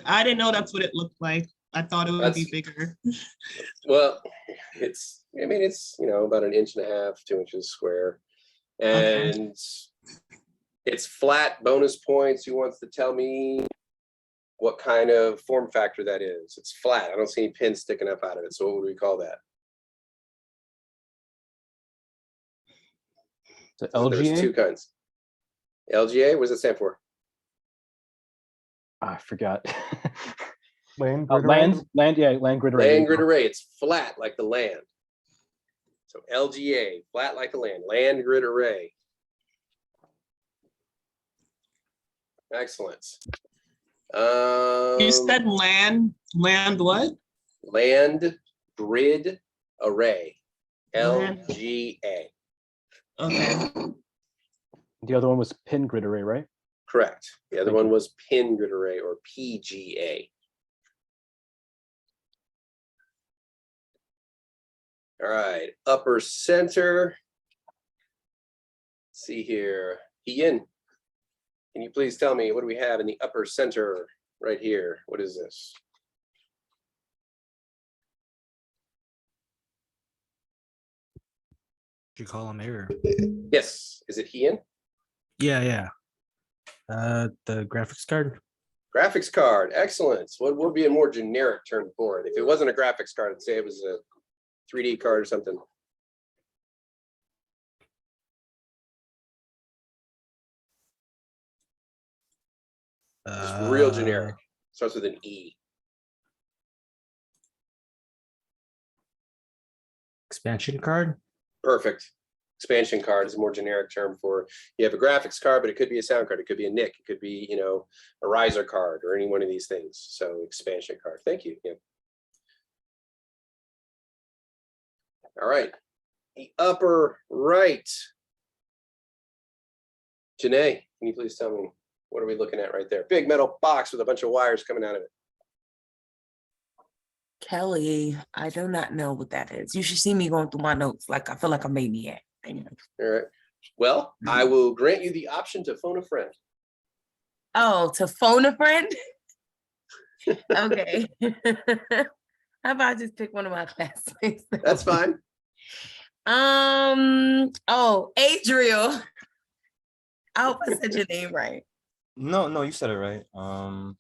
[SPEAKER 16] I didn't know that's what it looked like. I thought it would be bigger.
[SPEAKER 1] Well, it's, I mean, it's, you know, about 1.5 inches, 2 inches square. And it's flat. Bonus points. Who wants to tell me what kind of form factor that is? It's flat. I don't see any pins sticking up out of it. So what would we call that?
[SPEAKER 14] So
[SPEAKER 1] LGA? There's two kinds. LGA, what does it stand for?
[SPEAKER 14] I forgot.
[SPEAKER 9] Land grid array?
[SPEAKER 14] Land grid array.
[SPEAKER 1] Land grid array. It's flat like the land. So LGA, flat like the land grid array. Excellent.
[SPEAKER 16] You said land what?
[SPEAKER 1] Land grid array. LGA.
[SPEAKER 16] Okay.
[SPEAKER 14] The other one was pin grid array, right?
[SPEAKER 1] Correct. The other one was pin grid array, or PGA. All right, upper center. Let's see here. Ian, can you please tell me what do we have in the upper center right here? What is this?
[SPEAKER 17] You call him error.
[SPEAKER 1] Yes. Is it Ian?
[SPEAKER 17] Yeah. The graphics card.
[SPEAKER 1] Graphics card. Excellent. What would be a more generic term for it? If it wasn't a graphics card, I'd say it was a 3D card or something. Just real generic. Starts with an E.
[SPEAKER 17] Expansion card.
[SPEAKER 1] Perfect. Expansion card is a more generic term for, you have a graphics card, but it could be a sound card. It could be a NIC. It could be, you know, a riser card or any one of these things. So expansion card. Thank you. Yeah. All right. The upper right. Janae, can you please tell me, what are we looking at right there? Big metal box with a bunch of wires coming out of it.
[SPEAKER 10] Kelly, I do not know what that is. You should see me going through my notes. Like, I feel like a maniac.
[SPEAKER 1] All right. Well, I will grant you the option to phone a friend.
[SPEAKER 10] Oh, to phone a friend? Okay. How about I just pick one of my classmates?
[SPEAKER 1] That's fine.
[SPEAKER 10] Oh, Adriel. I hope I said your name right.
[SPEAKER 4] No, you said it right. I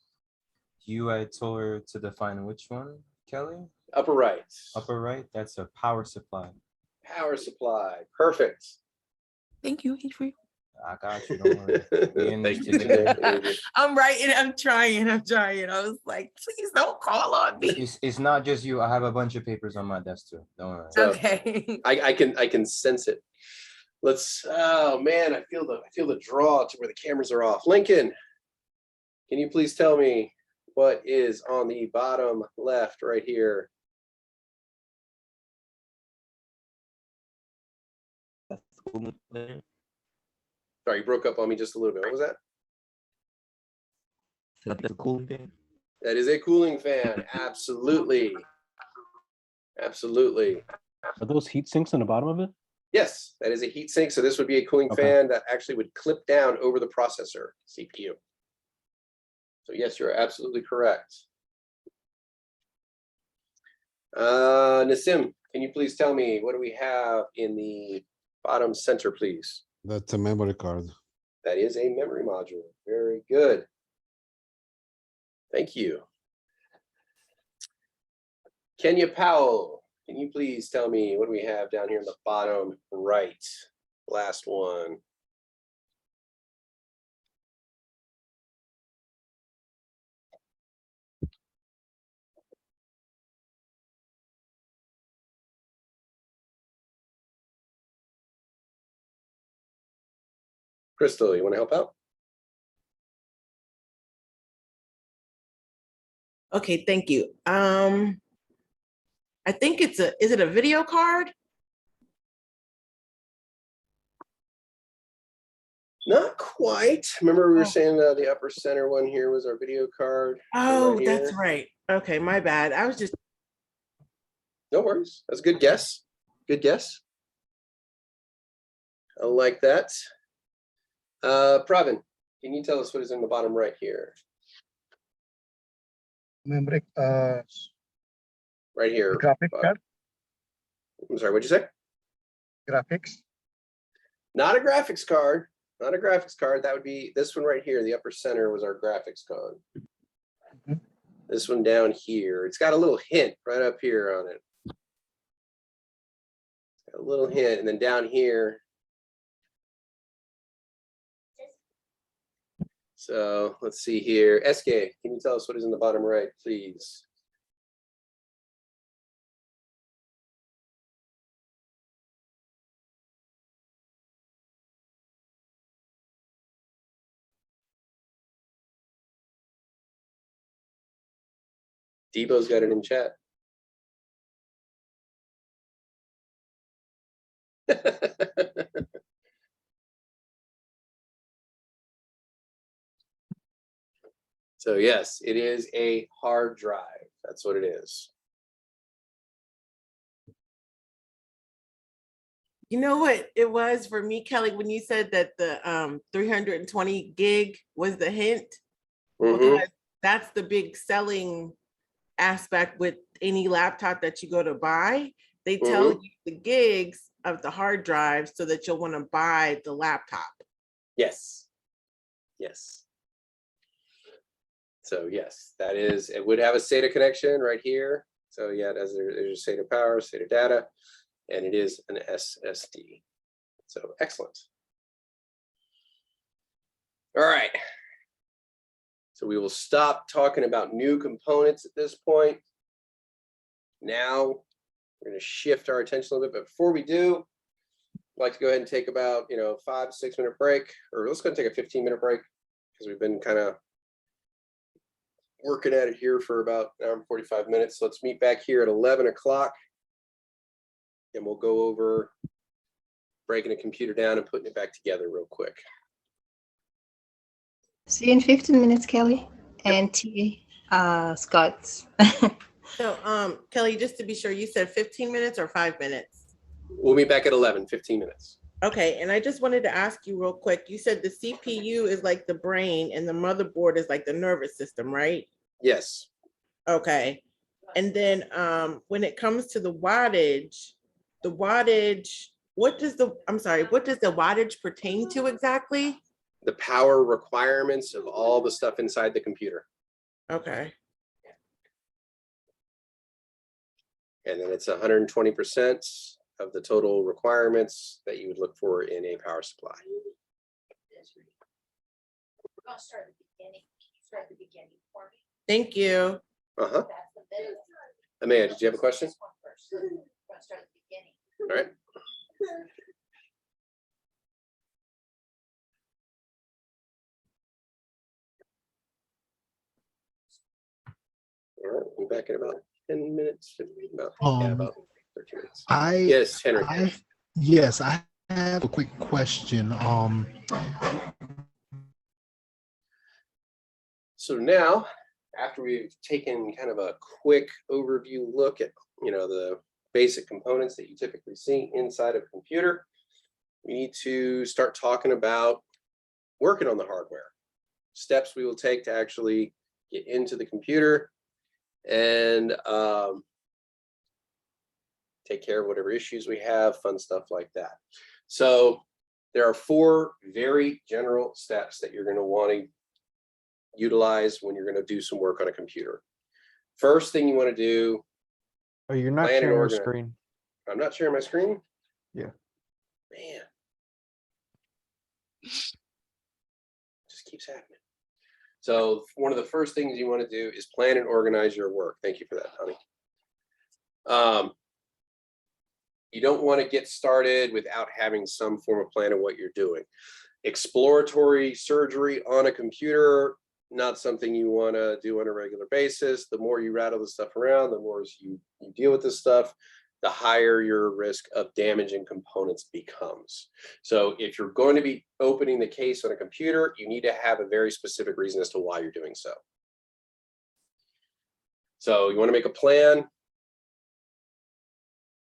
[SPEAKER 4] told her to define which one, Kelly?
[SPEAKER 1] Upper right.
[SPEAKER 4] Upper right, that's a power supply.
[SPEAKER 1] Power supply. Perfect.
[SPEAKER 10] Thank you, Adriel.
[SPEAKER 4] I got you. Don't worry.
[SPEAKER 1] Thank you.
[SPEAKER 10] I'm writing. I'm trying. I was like, please don't call on me.
[SPEAKER 4] It's not just you. I have a bunch of papers on my desk too. Don't worry.
[SPEAKER 1] So
[SPEAKER 10] okay.
[SPEAKER 1] I can sense it. Let's. Oh man, I feel the draw to where the cameras are off. Lincoln, can you please tell me what is on the bottom left right here? Sorry, you broke up on me just a little bit. What was that?
[SPEAKER 17] That's a cooling fan.
[SPEAKER 1] That is a cooling fan. Absolutely. Absolutely.
[SPEAKER 14] Are those heat sinks on the bottom of it?
[SPEAKER 1] Yes, that is a heat sink. So this would be a cooling fan that actually would clip down over the processor CPU. So yes, you're absolutely correct. Nassim, can you please tell me, what do we have in the bottom center, please?
[SPEAKER 15] That's a memory card.
[SPEAKER 1] That is a memory module. Very good. Thank you. Kenya Powell, can you please tell me, what do we have down here in the bottom right? Last one. Crystal, you want to help out?
[SPEAKER 8] Okay, thank you. I think is it a video card?
[SPEAKER 1] Not quite. Remember we were saying the upper center one here was our video card.
[SPEAKER 8] Oh,
[SPEAKER 1] right
[SPEAKER 8] that's
[SPEAKER 1] here.
[SPEAKER 8] right. Okay, my bad. I was just.
[SPEAKER 1] No worries. That's a good guess. Good guess. I like that. Pravin, can you tell us what is in the bottom right here?
[SPEAKER 18] Memory,
[SPEAKER 1] right here.
[SPEAKER 18] Graphics card.
[SPEAKER 1] I'm sorry, what'd you say?
[SPEAKER 18] Graphics.
[SPEAKER 1] Not a graphics card. Not a graphics card. That would be this one right here. The upper center was our graphics card.
[SPEAKER 18] Mm-hmm.
[SPEAKER 1] This one down here. It's got a little hint right up here on it. A little hint, and then down here. So let's see here. SK, can you tell us what is in the bottom right, please? Debo's got it in chat. So yes, it is a hard drive. That's what it is.
[SPEAKER 8] You know what it was for me, Kelly, when you said that the 320 gig was the hint? Because that's the big selling aspect with any laptop that you go to buy. They tell you the gigs of the hard drive so that you'll want to buy the laptop.
[SPEAKER 1] Yes. Yes. So yes, that is, it would have a SATA connection right here. So yeah, there's SATA power, SATA data, and it is an SSD. So excellent. All right. So we will stop talking about new components at this point. Now we're going to shift our attention a little bit, but before we do, I'd like to go ahead and take about 5 to 6 minute break, or let's go and take a 15-minute break, because we've been kind of working at it here for about an hour and 45 minutes. So let's meet back here at 11 o'clock, and we'll go over breaking a computer down and putting it back together real quick.
[SPEAKER 11] See you in 15 minutes, Kelly and T. Scott.
[SPEAKER 8] So, Kelly, just to be sure, you said 15 minutes or 5 minutes?
[SPEAKER 1] We'll meet back at 11, 15 minutes.
[SPEAKER 8] Okay, and I just wanted to ask you real quick. You said the CPU is like the brain and the motherboard is like the nervous system, right?
[SPEAKER 1] Yes.
[SPEAKER 8] Okay. And then when it comes to the wattage, what does the wattage pertain to exactly?
[SPEAKER 1] The power requirements of all the stuff inside the computer.
[SPEAKER 8] Okay.
[SPEAKER 1] And then it's 120% of the total requirements that you would look for in a power supply.
[SPEAKER 19] I'll start at the beginning. Start at the beginning for me.
[SPEAKER 8] Thank you.
[SPEAKER 1] Uh-huh. Amanda, did you have a question?
[SPEAKER 19] Start at the beginning.
[SPEAKER 1] All right. All right, we'll be back in about 10 minutes. About 13 minutes. Yes, Henry.
[SPEAKER 20] I have a quick question.
[SPEAKER 1] So now, after we've taken kind of a quick overview look at the basic components that you typically see inside of a computer, we need to start talking about working on the hardware. steps we will take to actually get into the computer and take care of whatever issues we have, fun stuff like that. So there are 4 very general steps that you're going to want to utilize when you're going to do some work on a computer. First thing you want to do.
[SPEAKER 9] Oh, you're not sharing your screen.
[SPEAKER 1] I'm not sharing my screen?
[SPEAKER 9] Yeah.
[SPEAKER 1] Man. Just keeps happening. So one of the first things you want to do is plan and organize your work. Thank you for that, honey. You don't want to get started without having some form of plan of what you're doing. Exploratory surgery on a computer, not something you want to do on a regular basis. The more you rattle this stuff around, the more you deal with this stuff, the higher your risk of damaging components becomes. So if you're going to be opening the case on a computer, you need to have a very specific reason as to why you're doing so. So you want to make a plan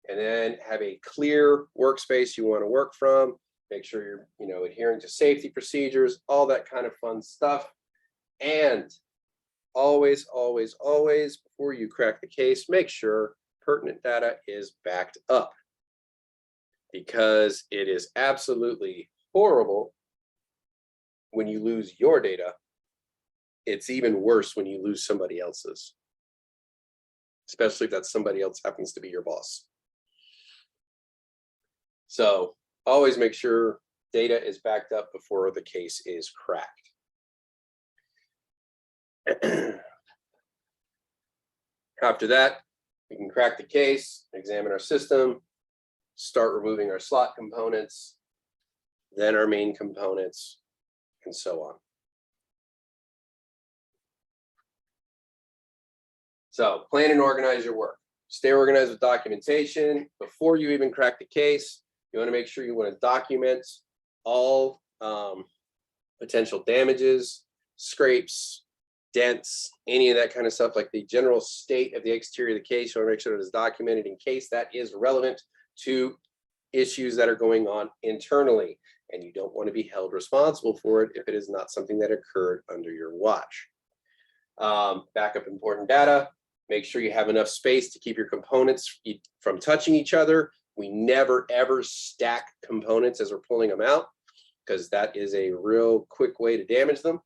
[SPEAKER 1] and then have a clear workspace you want to work from. Make sure you're adhering to safety procedures, all that kind of fun stuff. And always, always, always, before you crack the case, make sure pertinent data is backed up, because it is absolutely horrible when you lose your data. It's even worse when you lose somebody else's, especially if that somebody else happens to be your boss. So always make sure data is backed up before the case is cracked. After that, we can crack the case, examine our system, start removing our slot components, then our main components, and so on. So plan and organize your work. Stay organized with documentation. Before you even crack the case, you want to make sure you want to document all potential damages, scrapes, dents, any of that kind of stuff, like the general state of the exterior of the case. You want to make sure it is documented in case that is relevant to issues that are going on internally. And you don't want to be held responsible for it if it is not something that occurred under your watch. Back up important data. Make sure you have enough space to keep your components from touching each other. We never, ever stack components as we're pulling them out, because that is a real quick way to damage them.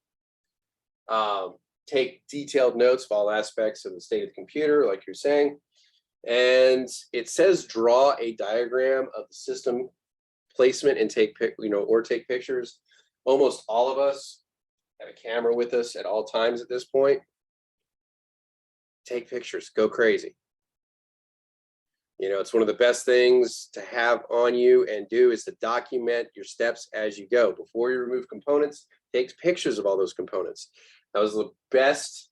[SPEAKER 1] Take detailed notes of all aspects of the state of the computer, like you're saying. And it says draw a diagram of the system placement and take pictures. Almost all of us have a camera with us at all times at this point. Take pictures, go crazy. It's one of the best things to have on you and do is to document your steps as you go. Before you remove components, take pictures of all those components. That was the best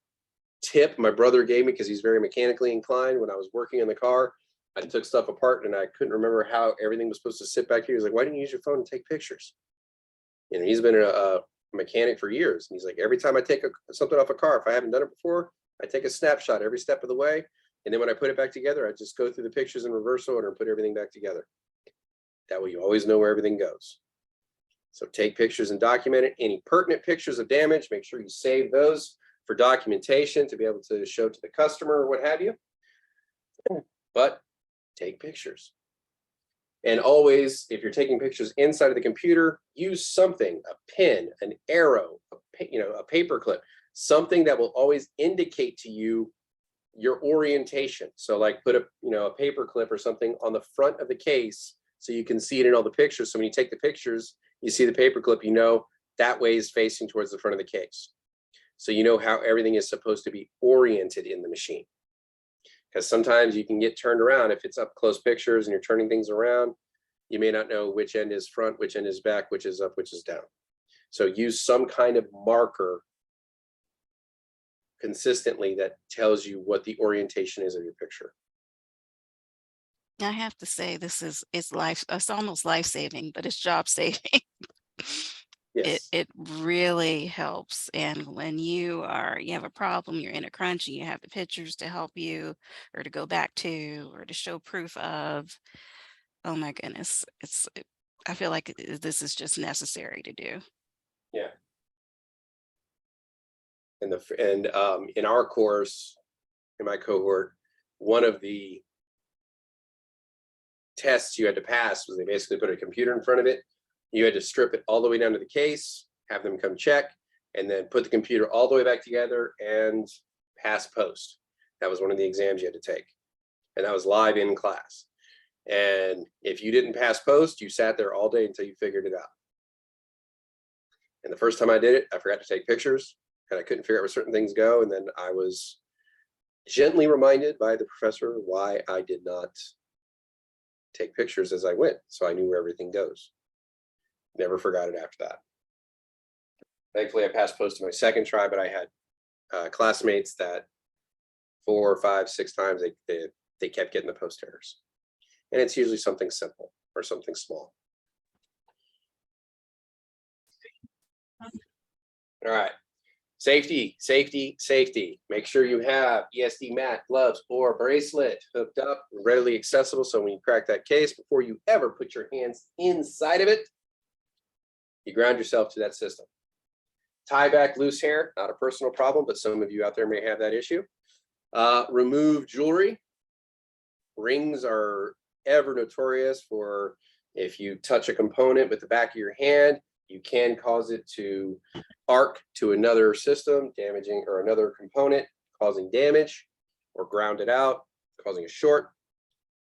[SPEAKER 1] tip my brother gave me, because he's very mechanically inclined. When I was working in the car, I took stuff apart and I couldn't remember how everything was supposed to sit back here. He was like, why didn't you use your phone and take pictures? He's been a mechanic for years. And he's like, every time I take something off a car, if I haven't done it before, I take a snapshot every step of the way. And then when I put it back together, I just go through the pictures in reverse order and put everything back together. That way you always know where everything goes. So take pictures and document it. Any pertinent pictures of damage, make sure you save those for documentation to be able to show to the customer or what have you. But take pictures. And always, if you're taking pictures inside of the computer, use something, a pen, an arrow, a paper clip, something that will always indicate to you your orientation. So like put a paper clip or something on the front of the case so you can see it in all the pictures. So when you take the pictures, you see the paper clip, that way is facing towards the front of the case. So you know how everything is supposed to be oriented in the machine. Because sometimes you can get turned around. If it's up close pictures and you're turning things around, you may not know which end is front, which end is back, which is up, which is down. So use some kind of marker consistently that tells you what the orientation is of your picture.
[SPEAKER 21] I have to say, it's almost life-saving, but it's job-saving.
[SPEAKER 1] Yes.
[SPEAKER 21] It really helps. And when you have a problem, you're in a crunch, and you have the pictures to help you, or to go back to, or to show proof of. Oh my goodness, I feel like this is just necessary to do.
[SPEAKER 1] Yeah. And in our course, in my cohort, one of the tests you had to pass was they basically put a computer in front of it. You had to strip it all the way down to the case, have them come check, and then put the computer all the way back together and pass post. That was one of the exams you had to take. And that was live in class. And if you didn't pass post, you sat there all day until you figured it out. And the first time I did it, I forgot to take pictures and I couldn't figure out where certain things go. And then I was gently reminded by the professor why I did not take pictures as I went. So I knew where everything goes. Never forgot it after that. Thankfully, I passed post to my second try, but I had classmates that 4, 5, 6 times they kept getting the post errors. And it's usually something simple or something small. All right. Safety, safety, safety. Make sure you have ESD mat, gloves, or bracelet hooked up, readily accessible. So when you crack that case, before you ever put your hands inside of it, you ground yourself to that system. Tie back loose hair, not a personal problem, but some of you out there may have that issue. Remove jewelry. Rings are ever notorious for if you touch a component with the back of your hand, you can cause it to arc to another system, damaging, or another component, causing damage, or ground it out, causing a short.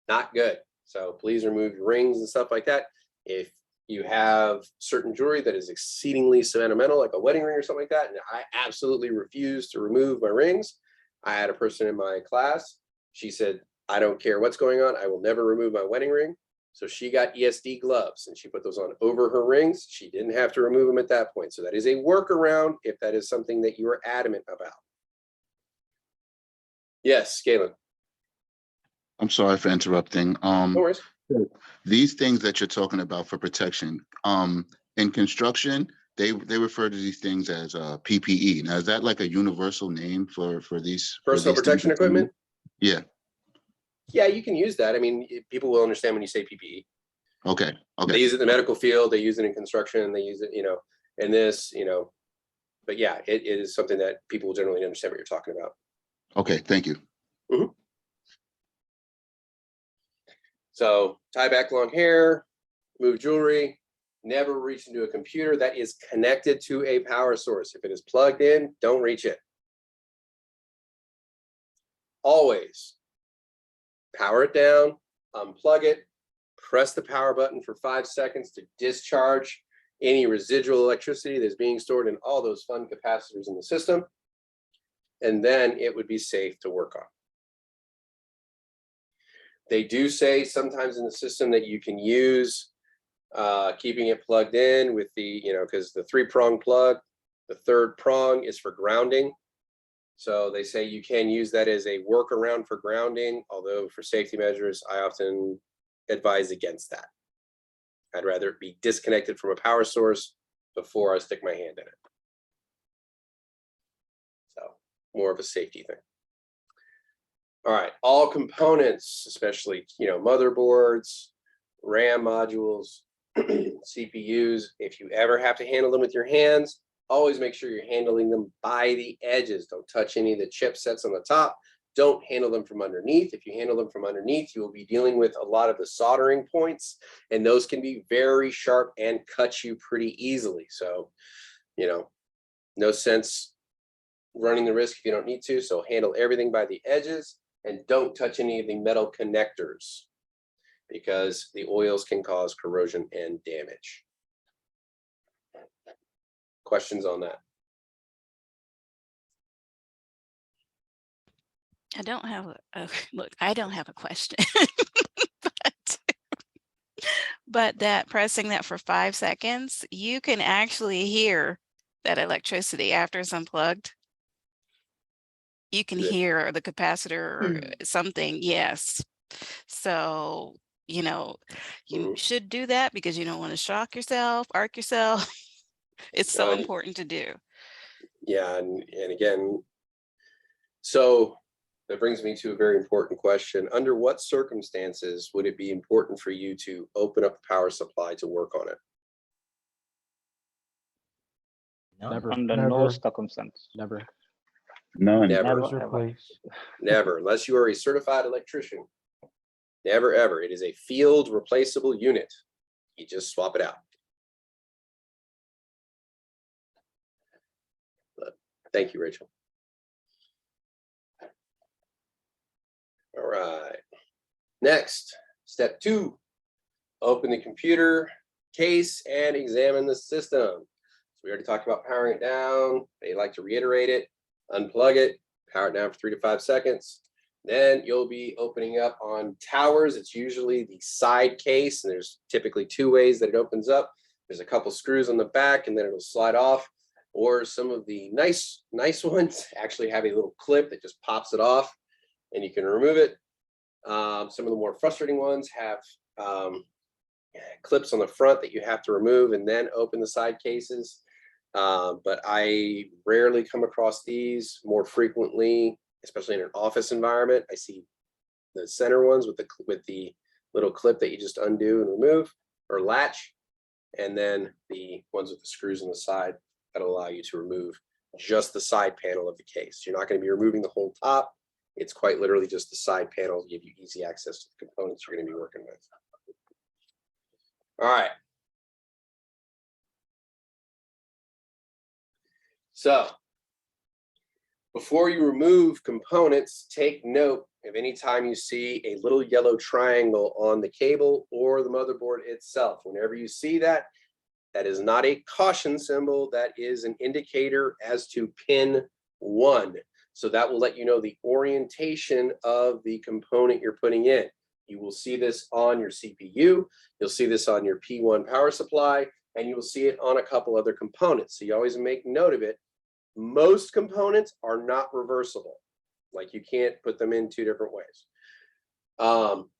[SPEAKER 1] Not good. So please remove your rings and stuff like that. If you have certain jewelry that is exceedingly sentimental, like a wedding ring or something like that, and I absolutely refuse to remove my rings. I had a person in my class, she said, I don't care what's going on, I will never remove my wedding ring. So she got ESD gloves and she put those on over her rings. She didn't have to remove them at that point. So that is a workaround if that is something that you are adamant about. Yes, Galen.
[SPEAKER 13] I'm sorry for interrupting.
[SPEAKER 1] No worries.
[SPEAKER 13] These things that you're talking about for protection, in construction, they refer to these things as PPE. Now, is that like a universal name for these
[SPEAKER 1] personal protection equipment?
[SPEAKER 13] Yeah.
[SPEAKER 1] Yeah, you can use that. I mean, people will understand when you say PPE.
[SPEAKER 13] Okay. Okay.
[SPEAKER 1] They use it in the medical field. They use it in construction. They use it, in this, But yeah, it is something that people will generally understand what you're talking about.
[SPEAKER 13] Okay. Thank you.
[SPEAKER 1] Mm-hmm. So tie back long hair, move jewelry, never reach into a computer that is connected to a power source. If it is plugged in, don't reach it. Always power it down, unplug it, press the power button for 5 seconds to discharge any residual electricity that's being stored in all those fun capacitors in the system. And then it would be safe to work on. They do say sometimes in the system that you can use keeping it plugged in with the, because the 3-prong plug, the 3rd prong is for grounding. So they say you can use that as a workaround for grounding, although for safety measures, I often advise against that. I'd rather it be disconnected from a power source before I stick my hand in it. So more of a safety thing. All right, all components, especially, motherboards, RAM modules, CPUs, if you ever have to handle them with your hands, always make sure you're handling them by the edges. Don't touch any of the chipsets on the top. Don't handle them from underneath. If you handle them from underneath, you will be dealing with a lot of the soldering points, and those can be very sharp and cut you pretty easily. So, no sense running the risk if you don't need to. So handle everything by the edges and don't touch any of the metal connectors because the oils can cause corrosion and damage. Questions on that?
[SPEAKER 21] I don't have look, I don't have a question, but that pressing that for 5 seconds, you can actually hear that electricity after it's unplugged. You can hear the capacitor or something. Yes. So, you should do that because you don't want to shock yourself, arc yourself. It's so important to do.
[SPEAKER 1] Yeah. And again, so that brings me to a very important question. Under what circumstances would it be important for you to open up the power supply to work on it?
[SPEAKER 14] Never.
[SPEAKER 9] Under
[SPEAKER 14] Never.
[SPEAKER 9] no
[SPEAKER 14] circumstance. Never.
[SPEAKER 3] None.
[SPEAKER 1] Never.
[SPEAKER 9] Never, please.
[SPEAKER 1] Never, unless you are a certified electrician. Never, ever. It is a field replaceable unit. You just swap it out. But thank you, Rachel. All right. Next, step 2, open the computer case and examine the system. So we already talked about powering it down. They like to reiterate it, unplug it, power it down for 3 to 5 seconds. Then you'll be opening up on towers. It's usually the side case, and there's typically 2 ways that it opens up. There's a couple screws on the back, and then it'll slide off. Or some of the nice ones actually have a little clip that just pops it off, and you can remove it. Some of the more frustrating ones have clips on the front that you have to remove and then open the side cases. But I rarely come across these. More frequently, especially in an office environment, I see the center ones with the little clip that you just undo and remove or latch, and then the ones with the screws on the side that allow you to remove just the side panel of the case. You're not going to be removing the whole top. It's quite literally just the side panel to give you easy access to the components you're going to be working with. All right. So before you remove components, take note of any time you see a little yellow triangle on the cable or the motherboard itself. Whenever you see that, that is not a caution symbol. That is an indicator as to pin 1. So that will let you know the orientation of the component you're putting in. You will see this on your CPU. You'll see this on your P1 power supply, and you will see it on a couple other components. So you always make note of it. Most components are not reversible. Like, you can't put them in 2 different ways.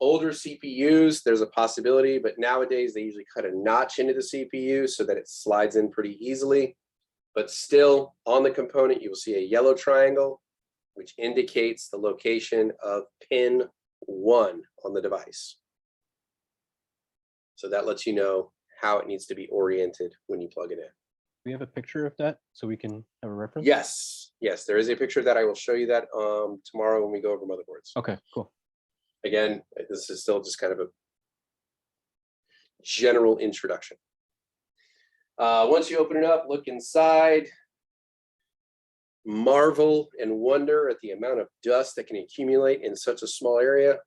[SPEAKER 1] Older CPUs, there's a possibility, but nowadays they usually cut a notch into the CPU so that it slides in pretty easily. But still, on the component, you will see a yellow triangle, which indicates the location of pin 1 on the device. So that lets you know how it needs to be oriented when you plug it in.
[SPEAKER 14] We have a picture of that so we can have a reference?
[SPEAKER 1] Yes, yes, there is a picture of that. I will show you that tomorrow when we go over motherboards.
[SPEAKER 14] Okay, cool.
[SPEAKER 1] Again, this is still just kind of a general introduction. Once you open it up, look inside, marvel and wonder at the amount of dust that can accumulate in such a small area.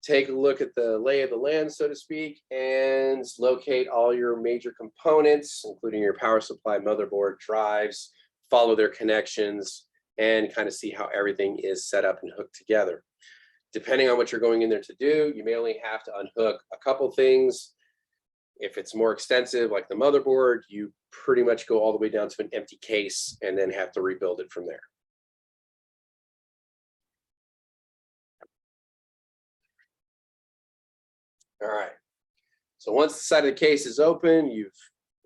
[SPEAKER 1] Take a look at the lay of the land, so to speak, and locate all your major components, including your power supply, motherboard, drives, follow their connections, and kind of see how everything is set up and hooked together. Depending on what you're going in there to do, you may only have to unhook a couple things. If it's more extensive, like the motherboard, you pretty much go all the way down to an empty case and then have to rebuild it from there. All right. So once the side of the case is open, you've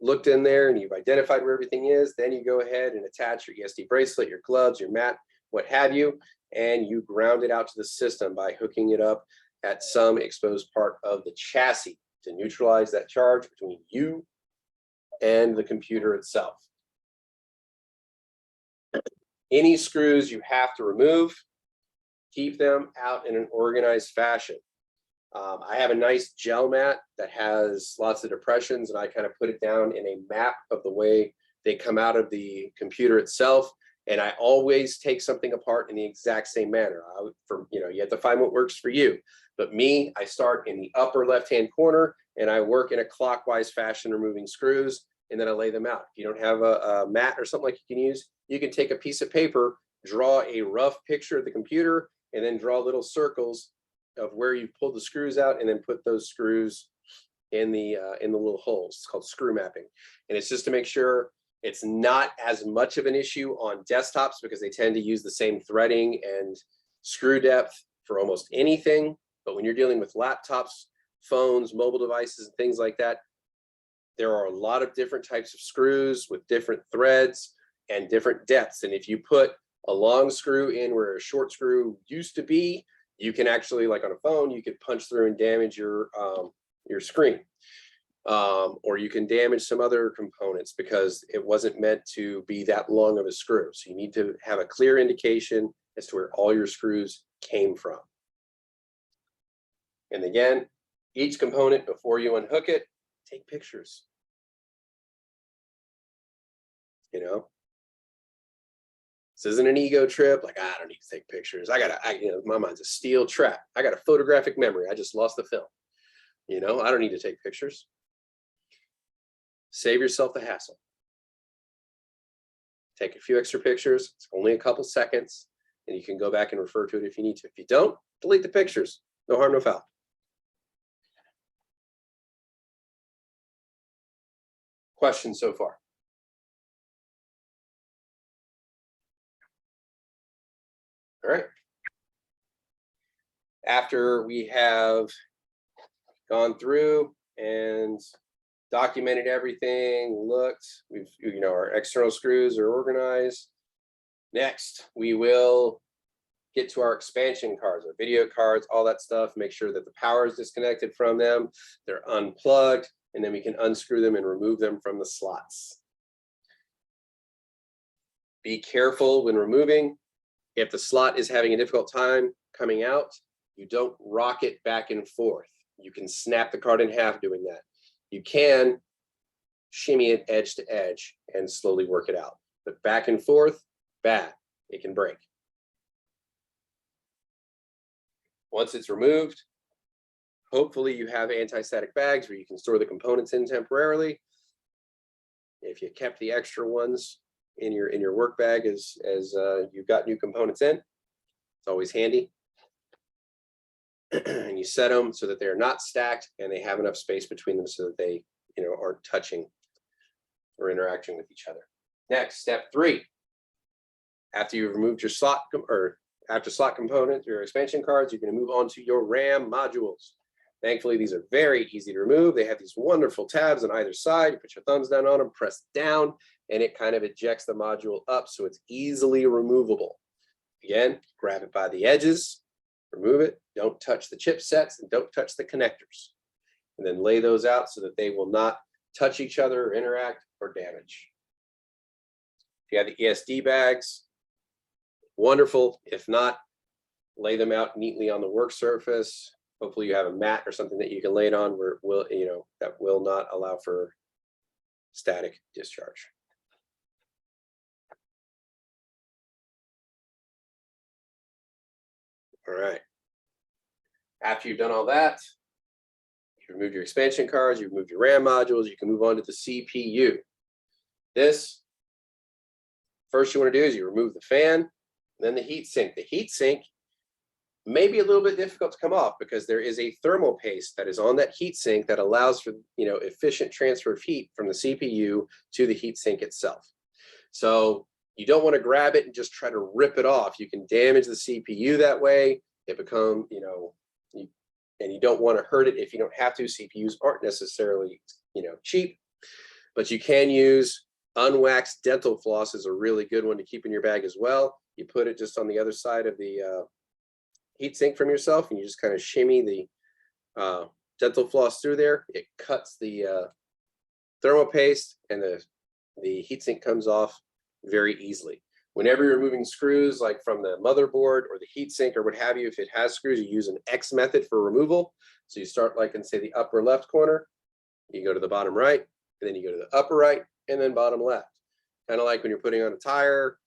[SPEAKER 1] looked in there and you've identified where everything is, then you go ahead and attach your ESD bracelet, your gloves, your mat, what have you, and you ground it out to the system by hooking it up at some exposed part of the chassis to neutralize that charge between you and the computer itself. Any screws you have to remove, keep them out in an organized fashion. I have a nice gel mat that has lots of depressions, and I kind of put it down in a map of the way they come out of the computer itself. And I always take something apart in the exact same manner. You have to find what works for you. But me, I start in the upper left-hand corner, and I work in a clockwise fashion, removing screws, and then I lay them out. If you don't have a mat or something like you can use, you can take a piece of paper, draw a rough picture of the computer, and then draw little circles of where you pulled the screws out, and then put those screws in the little holes. It's called screw mapping, and it's just to make sure it's not as much of an issue on desktops, because they tend to use the same threading and screw depth for almost anything. But when you're dealing with laptops, phones, mobile devices, and things like that, there are a lot of different types of screws with different threads and different depths. And if you put a long screw in where a short screw used to be, you can actually, like on a phone, you could punch through and damage your screen. Or you can damage some other components because it wasn't meant to be that long of a screw. So you need to have a clear indication as to where all your screws came from. And again, each component, before you unhook it, take pictures. You know, this isn't an ego trip. Like, I don't need to take pictures. My mind's a steel trap. I got a photographic memory. I just lost the film. You know, I don't need to take pictures. Save yourself the hassle. Take a few extra pictures. It's only a couple seconds, and you can go back and refer to it if you need to. If you don't, delete the pictures. No harm, no foul. Questions so far? All right. After we have gone through and documented everything, looked, our external screws are organized. Next, we will get to our expansion cards, our video cards, all that stuff, make sure that the power is disconnected from them, they're unplugged, and then we can unscrew them and remove them from the slots. Be careful when removing. If the slot is having a difficult time coming out, you don't rock it back and forth. You can snap the card in half doing that. You can shimmy it edge to edge and slowly work it out. But back and forth, bad. It can break. Once it's removed, hopefully you have anti-static bags where you can store the components in temporarily. If you kept the extra ones in your work bag as you've got new components in, it's always handy. And you set them so that they're not stacked and they have enough space between them so that they aren't touching or interacting with each other. Next, step 3. After you've removed your slot components, your expansion cards, you're going to move on to your RAM modules. Thankfully, these are very easy to remove. They have these wonderful tabs on either side. You put your thumbs down on them, press down, and it kind of ejects the module up so it's easily removable. Again, grab it by the edges, remove it, don't touch the chipsets, and don't touch the connectors. And then lay those out so that they will not touch each other or interact or damage. If you have the ESD bags, wonderful. If not, lay them out neatly on the work surface. Hopefully you have a mat or something that you can lay it on where that will not allow for static discharge. All right. After you've done all that, you've removed your expansion cards, you've removed your RAM modules, you can move on to the CPU. This, first you want to do is you remove the fan, then the heat sink. The heat sink may be a little bit difficult to come off because there is a thermal paste that is on that heat sink that allows for efficient transfer of heat from the CPU to the heat sink itself. So you don't want to grab it and just try to rip it off. You can damage the CPU that way. It become, and you don't want to hurt it if you don't have to. CPUs aren't necessarily, cheap, but you can use unwaxed dental floss is a really good one to keep in your bag as well. You put it just on the other side of the heat sink from yourself, and you just kind of shimmy the dental floss through there. It cuts the thermal paste, and the heat sink comes off very easily. Whenever you're removing screws, like from the motherboard or the heat sink or what have you, if it has screws, you use an X method for removal. So you start like in, say, the upper left corner, you go to the bottom right, and then you go to the upper right, and then bottom left. Kind of like when you're putting on a tire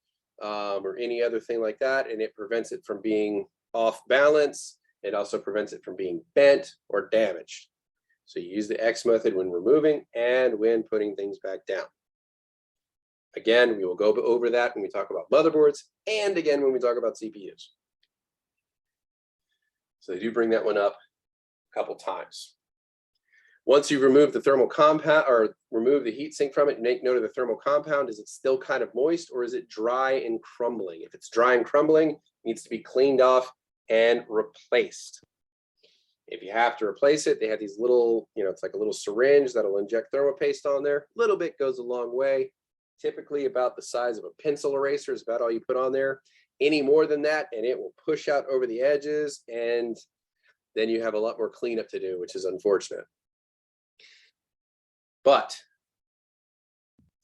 [SPEAKER 1] or any other thing like that, and it prevents it from being off balance. It also prevents it from being bent or damaged. So you use the X method when removing and when putting things back down. Again, we will go over that when we talk about motherboards and again when we talk about CPUs. So they do bring that one up a couple times. Once you've removed the thermal compound or remove the heat sink from it, make note of the thermal compound. Is it still kind of moist or is it dry and crumbling? If it's dry and crumbling, it needs to be cleaned off and replaced. If you have to replace it, they have these little, it's like a little syringe that'll inject thermal paste on there. A little bit goes a long way. Typically about the size of a pencil eraser is about all you put on there. Any more than that, and it will push out over the edges, and then you have a lot more cleanup to do, which is unfortunate. But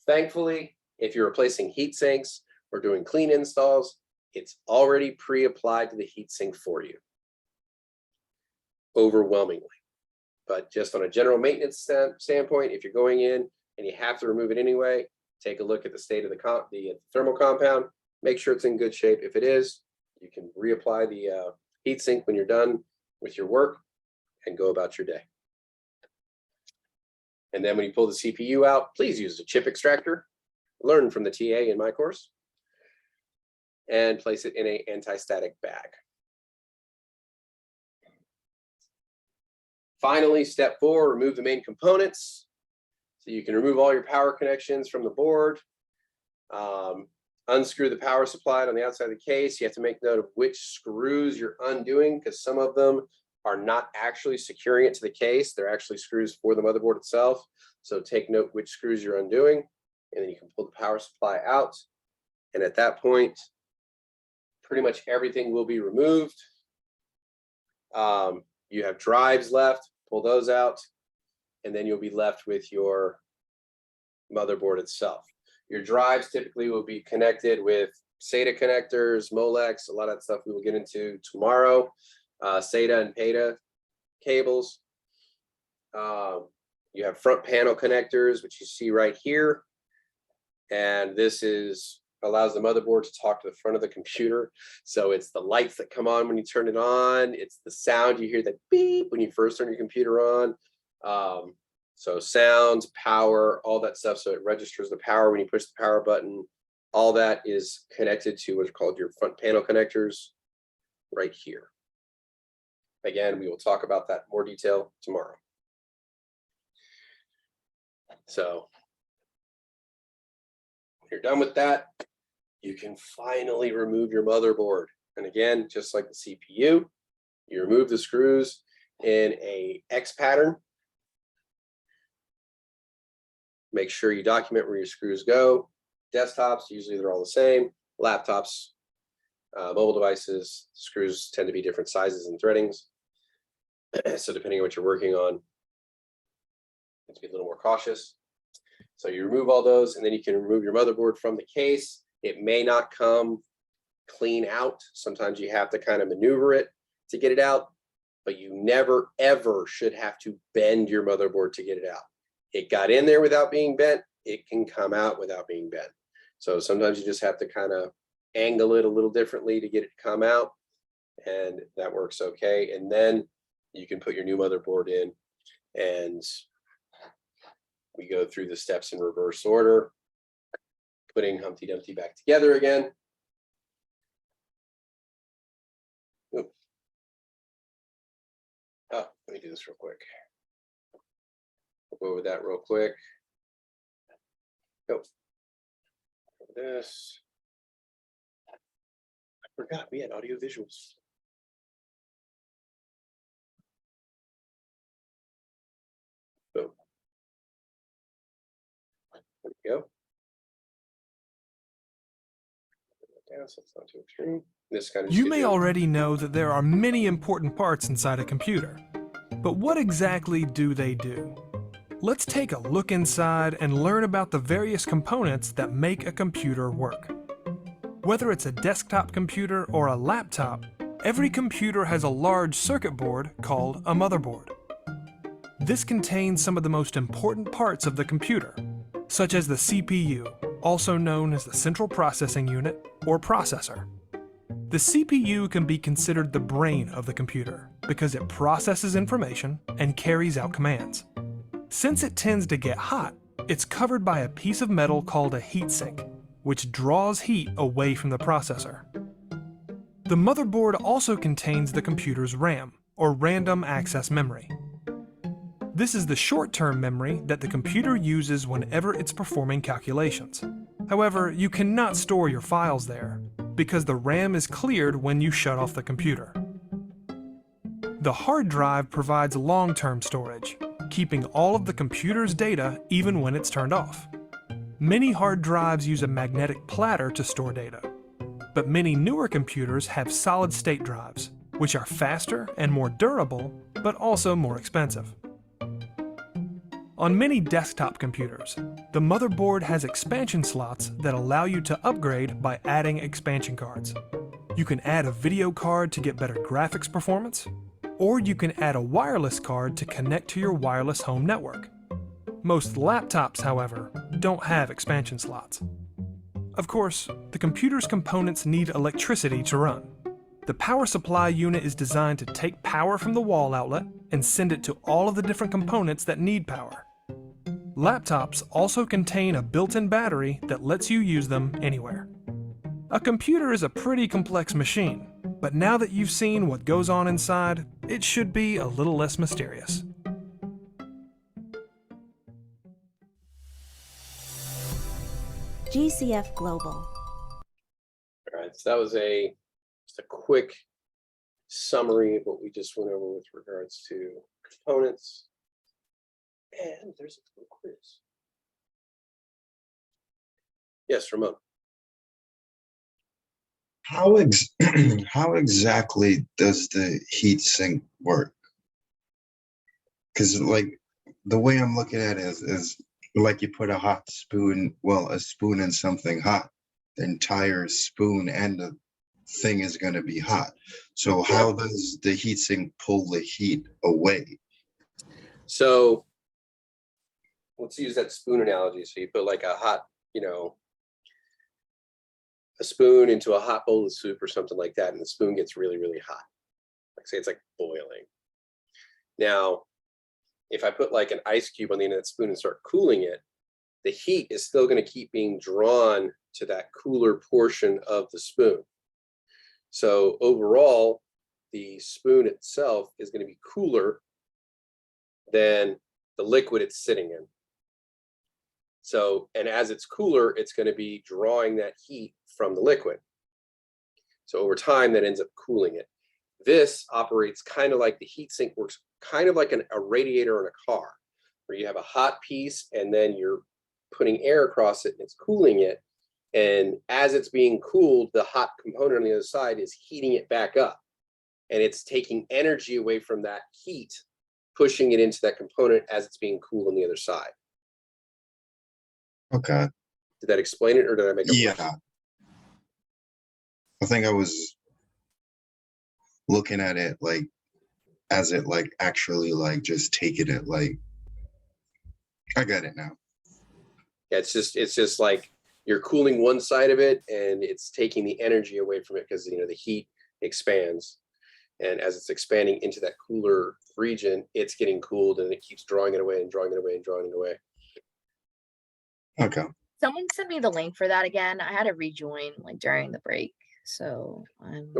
[SPEAKER 1] thankfully, if you're replacing heat sinks or doing clean installs, it's already pre-applied to the heatsink for you, overwhelmingly. But just on a general maintenance standpoint, if you're going in and you have to remove it anyway, take a look at the state of the thermal compound, make sure it's in good shape. If it is, you can reapply the heatsink when you're done with your work and go about your day. And then when you pull the CPU out, please use a chip extractor. Learn from the TA in my course. And place it in an anti-static bag. Finally, step 4, remove the main components. So you can remove all your power connections from the board. Unscrew the power supply on the outside of the case. You have to make note of which screws you're undoing, because some of them are not actually securing it to the case. They're actually screws for the motherboard itself. So take note which screws you're undoing, and then you can pull the power supply out. And at that point, pretty much everything will be removed. You have drives left, pull those out, and then you'll be left with your motherboard itself. Your drives typically will be connected with SATA connectors, Molex, a lot of that stuff we will get into tomorrow, SATA and PATA cables. You have front panel connectors, which you see right here. And this allows the motherboard to talk to the front of the computer. So it's the lights that come on when you turn it on. It's the sound you hear, that beep when you first turn your computer on. So sounds, power, all that stuff. So it registers the power when you push the power button. All that is connected to what's called your front panel connectors right here. Again, we will talk about that in more detail tomorrow. So when you're done with that, you can finally remove your motherboard. And again, just like the CPU, you remove the screws in a X pattern. Make sure you document where your screws go. Desktops, usually they're all the same. Laptops, mobile devices, screws tend to be different sizes and threadings. So depending on what you're working on, you have to be a little more cautious. So you remove all those, and then you can remove your motherboard from the case. It may not come clean out. Sometimes you have to kind of maneuver it to get it out, but you never, ever should have to bend your motherboard to get it out. It got in there without being bent. It can come out without being bent. So sometimes you just have to kind of angle it a little differently to get it to come out, and that works okay. And then you can put your new motherboard in, and we go through the steps in reverse order, putting Humpty Dumpty back together again. Oop. Oh, let me do this real quick. We'll go over that real quick. Go. This. I forgot we had audio visuals. Boom. There we go. Down so it's not too extreme. This kind of
[SPEAKER 3] you may already know that there are many important parts inside a computer, but what exactly do they do? Let's take a look inside and learn about the various components that make a computer work. Whether it's a desktop computer or a laptop, every computer has a large circuit board called a motherboard. This contains some of the most important parts of the computer, such as the CPU, also known as the Central Processing Unit or processor. The CPU can be considered the brain of the computer because it processes information and carries out commands. Since it tends to get hot, it's covered by a piece of metal called a heatsink, which draws heat away from the processor. The motherboard also contains the computer's RAM, or random access memory. This is the short-term memory that the computer uses whenever it's performing calculations. However, you cannot store your files there, because the RAM is cleared when you shut off the computer. The hard drive provides long-term storage, keeping all of the computer's data even when it's turned off. Many hard drives use a magnetic platter to store data, but many newer computers have solid-state drives, which are faster and more durable, but also more expensive. On many desktop computers, the motherboard has expansion slots that allow you to upgrade by adding expansion cards. You can add a video card to get better graphics performance, or you can add a wireless card to connect to your wireless home network. Most laptops, however, don't have expansion slots. Of course, the computer's components need electricity to run. The power supply unit is designed to take power from the wall outlet and send it to all of the different components that need power. Laptops also contain a built-in battery that lets you use them anywhere. A computer is a pretty complex machine, but now that you've seen what goes on inside, it should be a little less mysterious.
[SPEAKER 5] GCF Global.
[SPEAKER 1] All right, so that was just a quick summary of what we just went over with regards to components. And there's a little quiz. Yes, Ramon.
[SPEAKER 6] How how exactly does the heat sink work? Because like the way I'm looking at it is like you put a hot spoon, well, a spoon in something hot, the entire spoon and the thing is going to be hot. So how does the heat sink pull the heat away?
[SPEAKER 1] So let's use that spoon analogy. So you put like a hot, a spoon into a hot bowl of soup or something like that, and the spoon gets really, really hot. Like say it's like boiling. Now, if I put like an ice cube on the end of that spoon and start cooling it, the heat is still going to keep being drawn to that cooler portion of the spoon. So overall, the spoon itself is going to be cooler than the liquid it's sitting in. So, and as it's cooler, it's going to be drawing that heat from the liquid. So over time, that ends up cooling it. This operates kind of like the heat sink works, kind of like a radiator in a car, where you have a hot piece and then you're putting air across it and it's cooling it. And as it's being cooled, the hot component on the other side is heating it back up. And it's taking energy away from that heat, pushing it into that component as it's being cooled on the other side.
[SPEAKER 6] Okay.
[SPEAKER 1] Did that explain it, or did I make it worse?
[SPEAKER 6] I think I was looking at it like as it like actually like just taking it like I got it now.
[SPEAKER 1] Yeah, it's just like you're cooling one side of it and it's taking the energy away from it because the heat expands. And as it's expanding into that cooler region, it's getting cooled and it keeps drawing it away and drawing it away and drawing it away.
[SPEAKER 6] Okay.
[SPEAKER 2] Someone sent me the link for that again. I had to rejoin like during the break. So I'm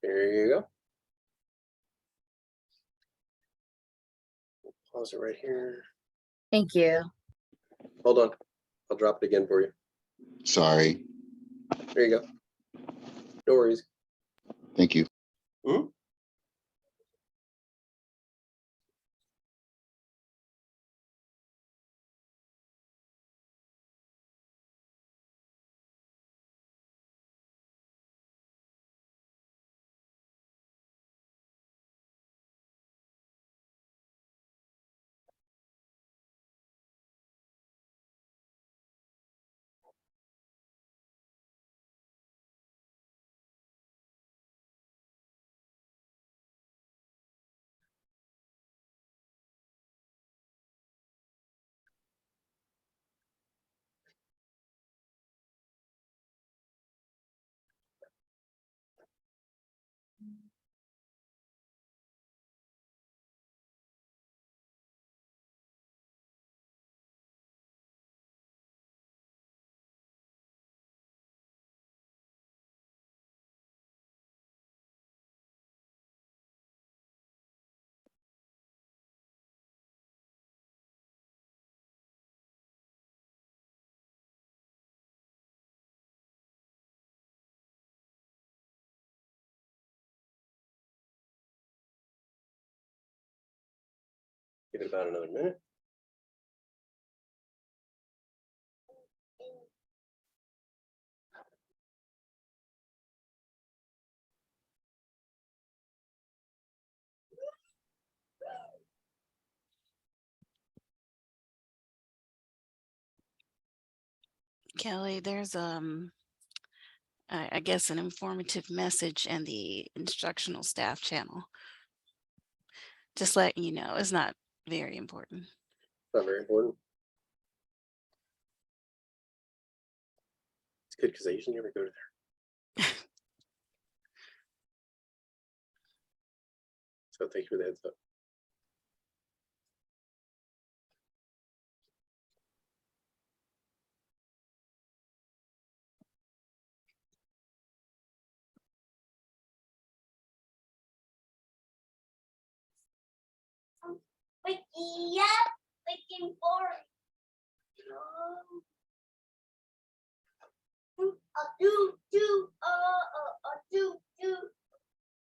[SPEAKER 1] There you go. Pause it right here.
[SPEAKER 2] Thank you.
[SPEAKER 1] Hold on. I'll drop it again for you.
[SPEAKER 13] Sorry.
[SPEAKER 1] There you go. No worries.
[SPEAKER 13] Thank you.
[SPEAKER 1] Mhm. Give it about another minute.
[SPEAKER 21] Kelly, there's I guess an informative message in the instructional staff channel. Just letting you know, it's not very important.
[SPEAKER 1] Not very important. It's good because I usually never go to there. So thank you for the heads up.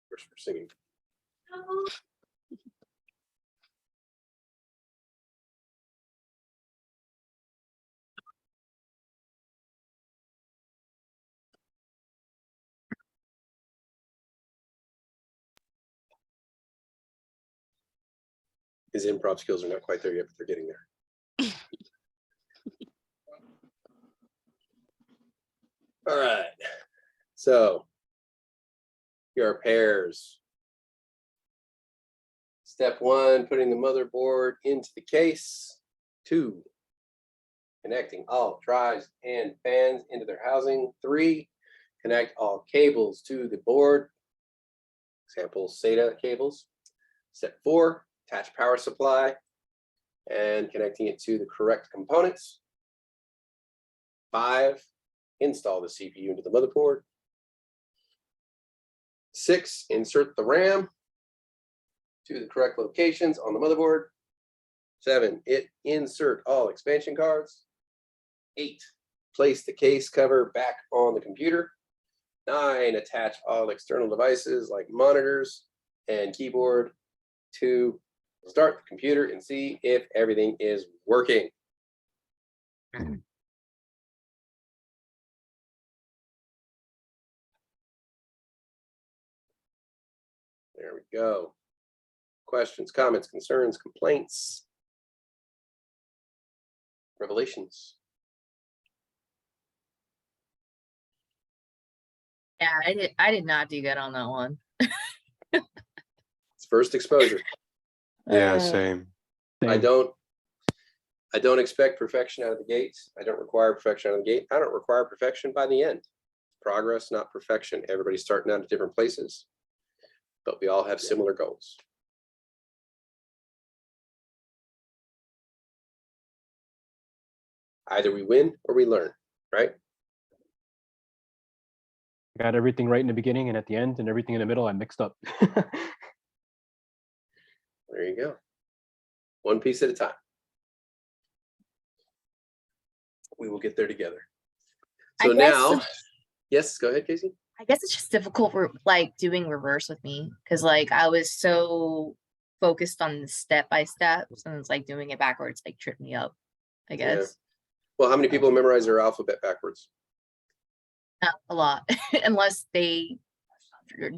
[SPEAKER 1] First we're singing. His improv skills are not quite there yet, but they're getting there. All right. So here are pairs. Step 1, putting the motherboard into the case. 2, connecting all drives and fans into their housing. 3, connect all cables to the board. Example, SATA cables. Step 4, attach power supply and connecting it to the correct components. 5, install the CPU into the motherboard. 6, insert the RAM to the correct locations on the motherboard. 7, insert all expansion cards. 8, place the case cover back on the computer. 9, attach all external devices like monitors and keyboard to start the computer and see if everything is working. There we go. Questions, comments, concerns, complaints, revelations.
[SPEAKER 2] Yeah, I did not do good on that one.
[SPEAKER 1] It's first exposure.
[SPEAKER 4] Yeah, same.
[SPEAKER 1] I don't expect perfection out of the gate. I don't require perfection out of the gate. I don't require perfection by the end. Progress, not perfection. Everybody's starting out at different places, but we all have similar goals. Either we win or we learn, right?
[SPEAKER 14] I got everything right in the beginning and at the end, and everything in the middle I mixed up.
[SPEAKER 1] There you go. One piece at a time. We will get there together. So now, yes, go ahead, Casey.
[SPEAKER 2] I guess it's just difficult for like doing reverse with me because like I was so focused on the step by step, and it's like doing it backwards like tripped me up, I guess.
[SPEAKER 1] Yeah. Well, how many people memorize their alphabet backwards?
[SPEAKER 2] Not a lot, unless they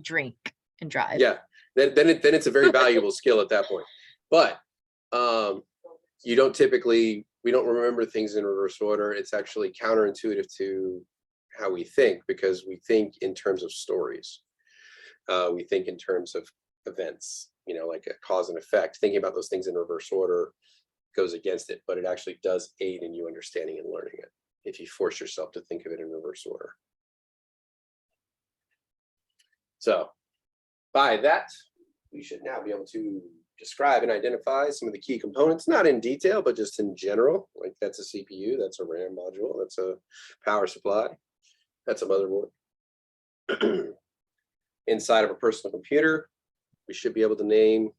[SPEAKER 2] drink and drive.
[SPEAKER 1] Yeah, then it's a very valuable skill at that point. But you don't typically, we don't remember things in reverse order. It's actually counterintuitive to how we think, because we think in terms of stories. We think in terms of events, you know, like a cause and effect. Thinking about those things in reverse order goes against it, but it actually does aid in you understanding and learning it if you force yourself to think of it in reverse order. So by that, we should now be able to describe and identify some of the key components, not in detail, but just in general. Like that's a CPU, that's a RAM module, that's a power supply, that's a motherboard. Inside of a personal computer, we should be able to name,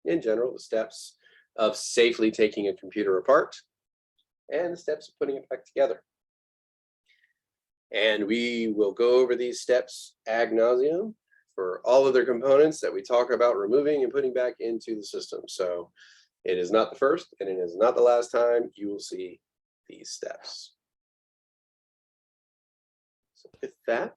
[SPEAKER 1] in general, the steps of safely taking a computer apart and the steps of putting it back together. And we will go over these steps ad nauseum for all of their components that we talk about removing and putting back into the system. So It is not the first, and it is not the last time you will see these steps. So with that,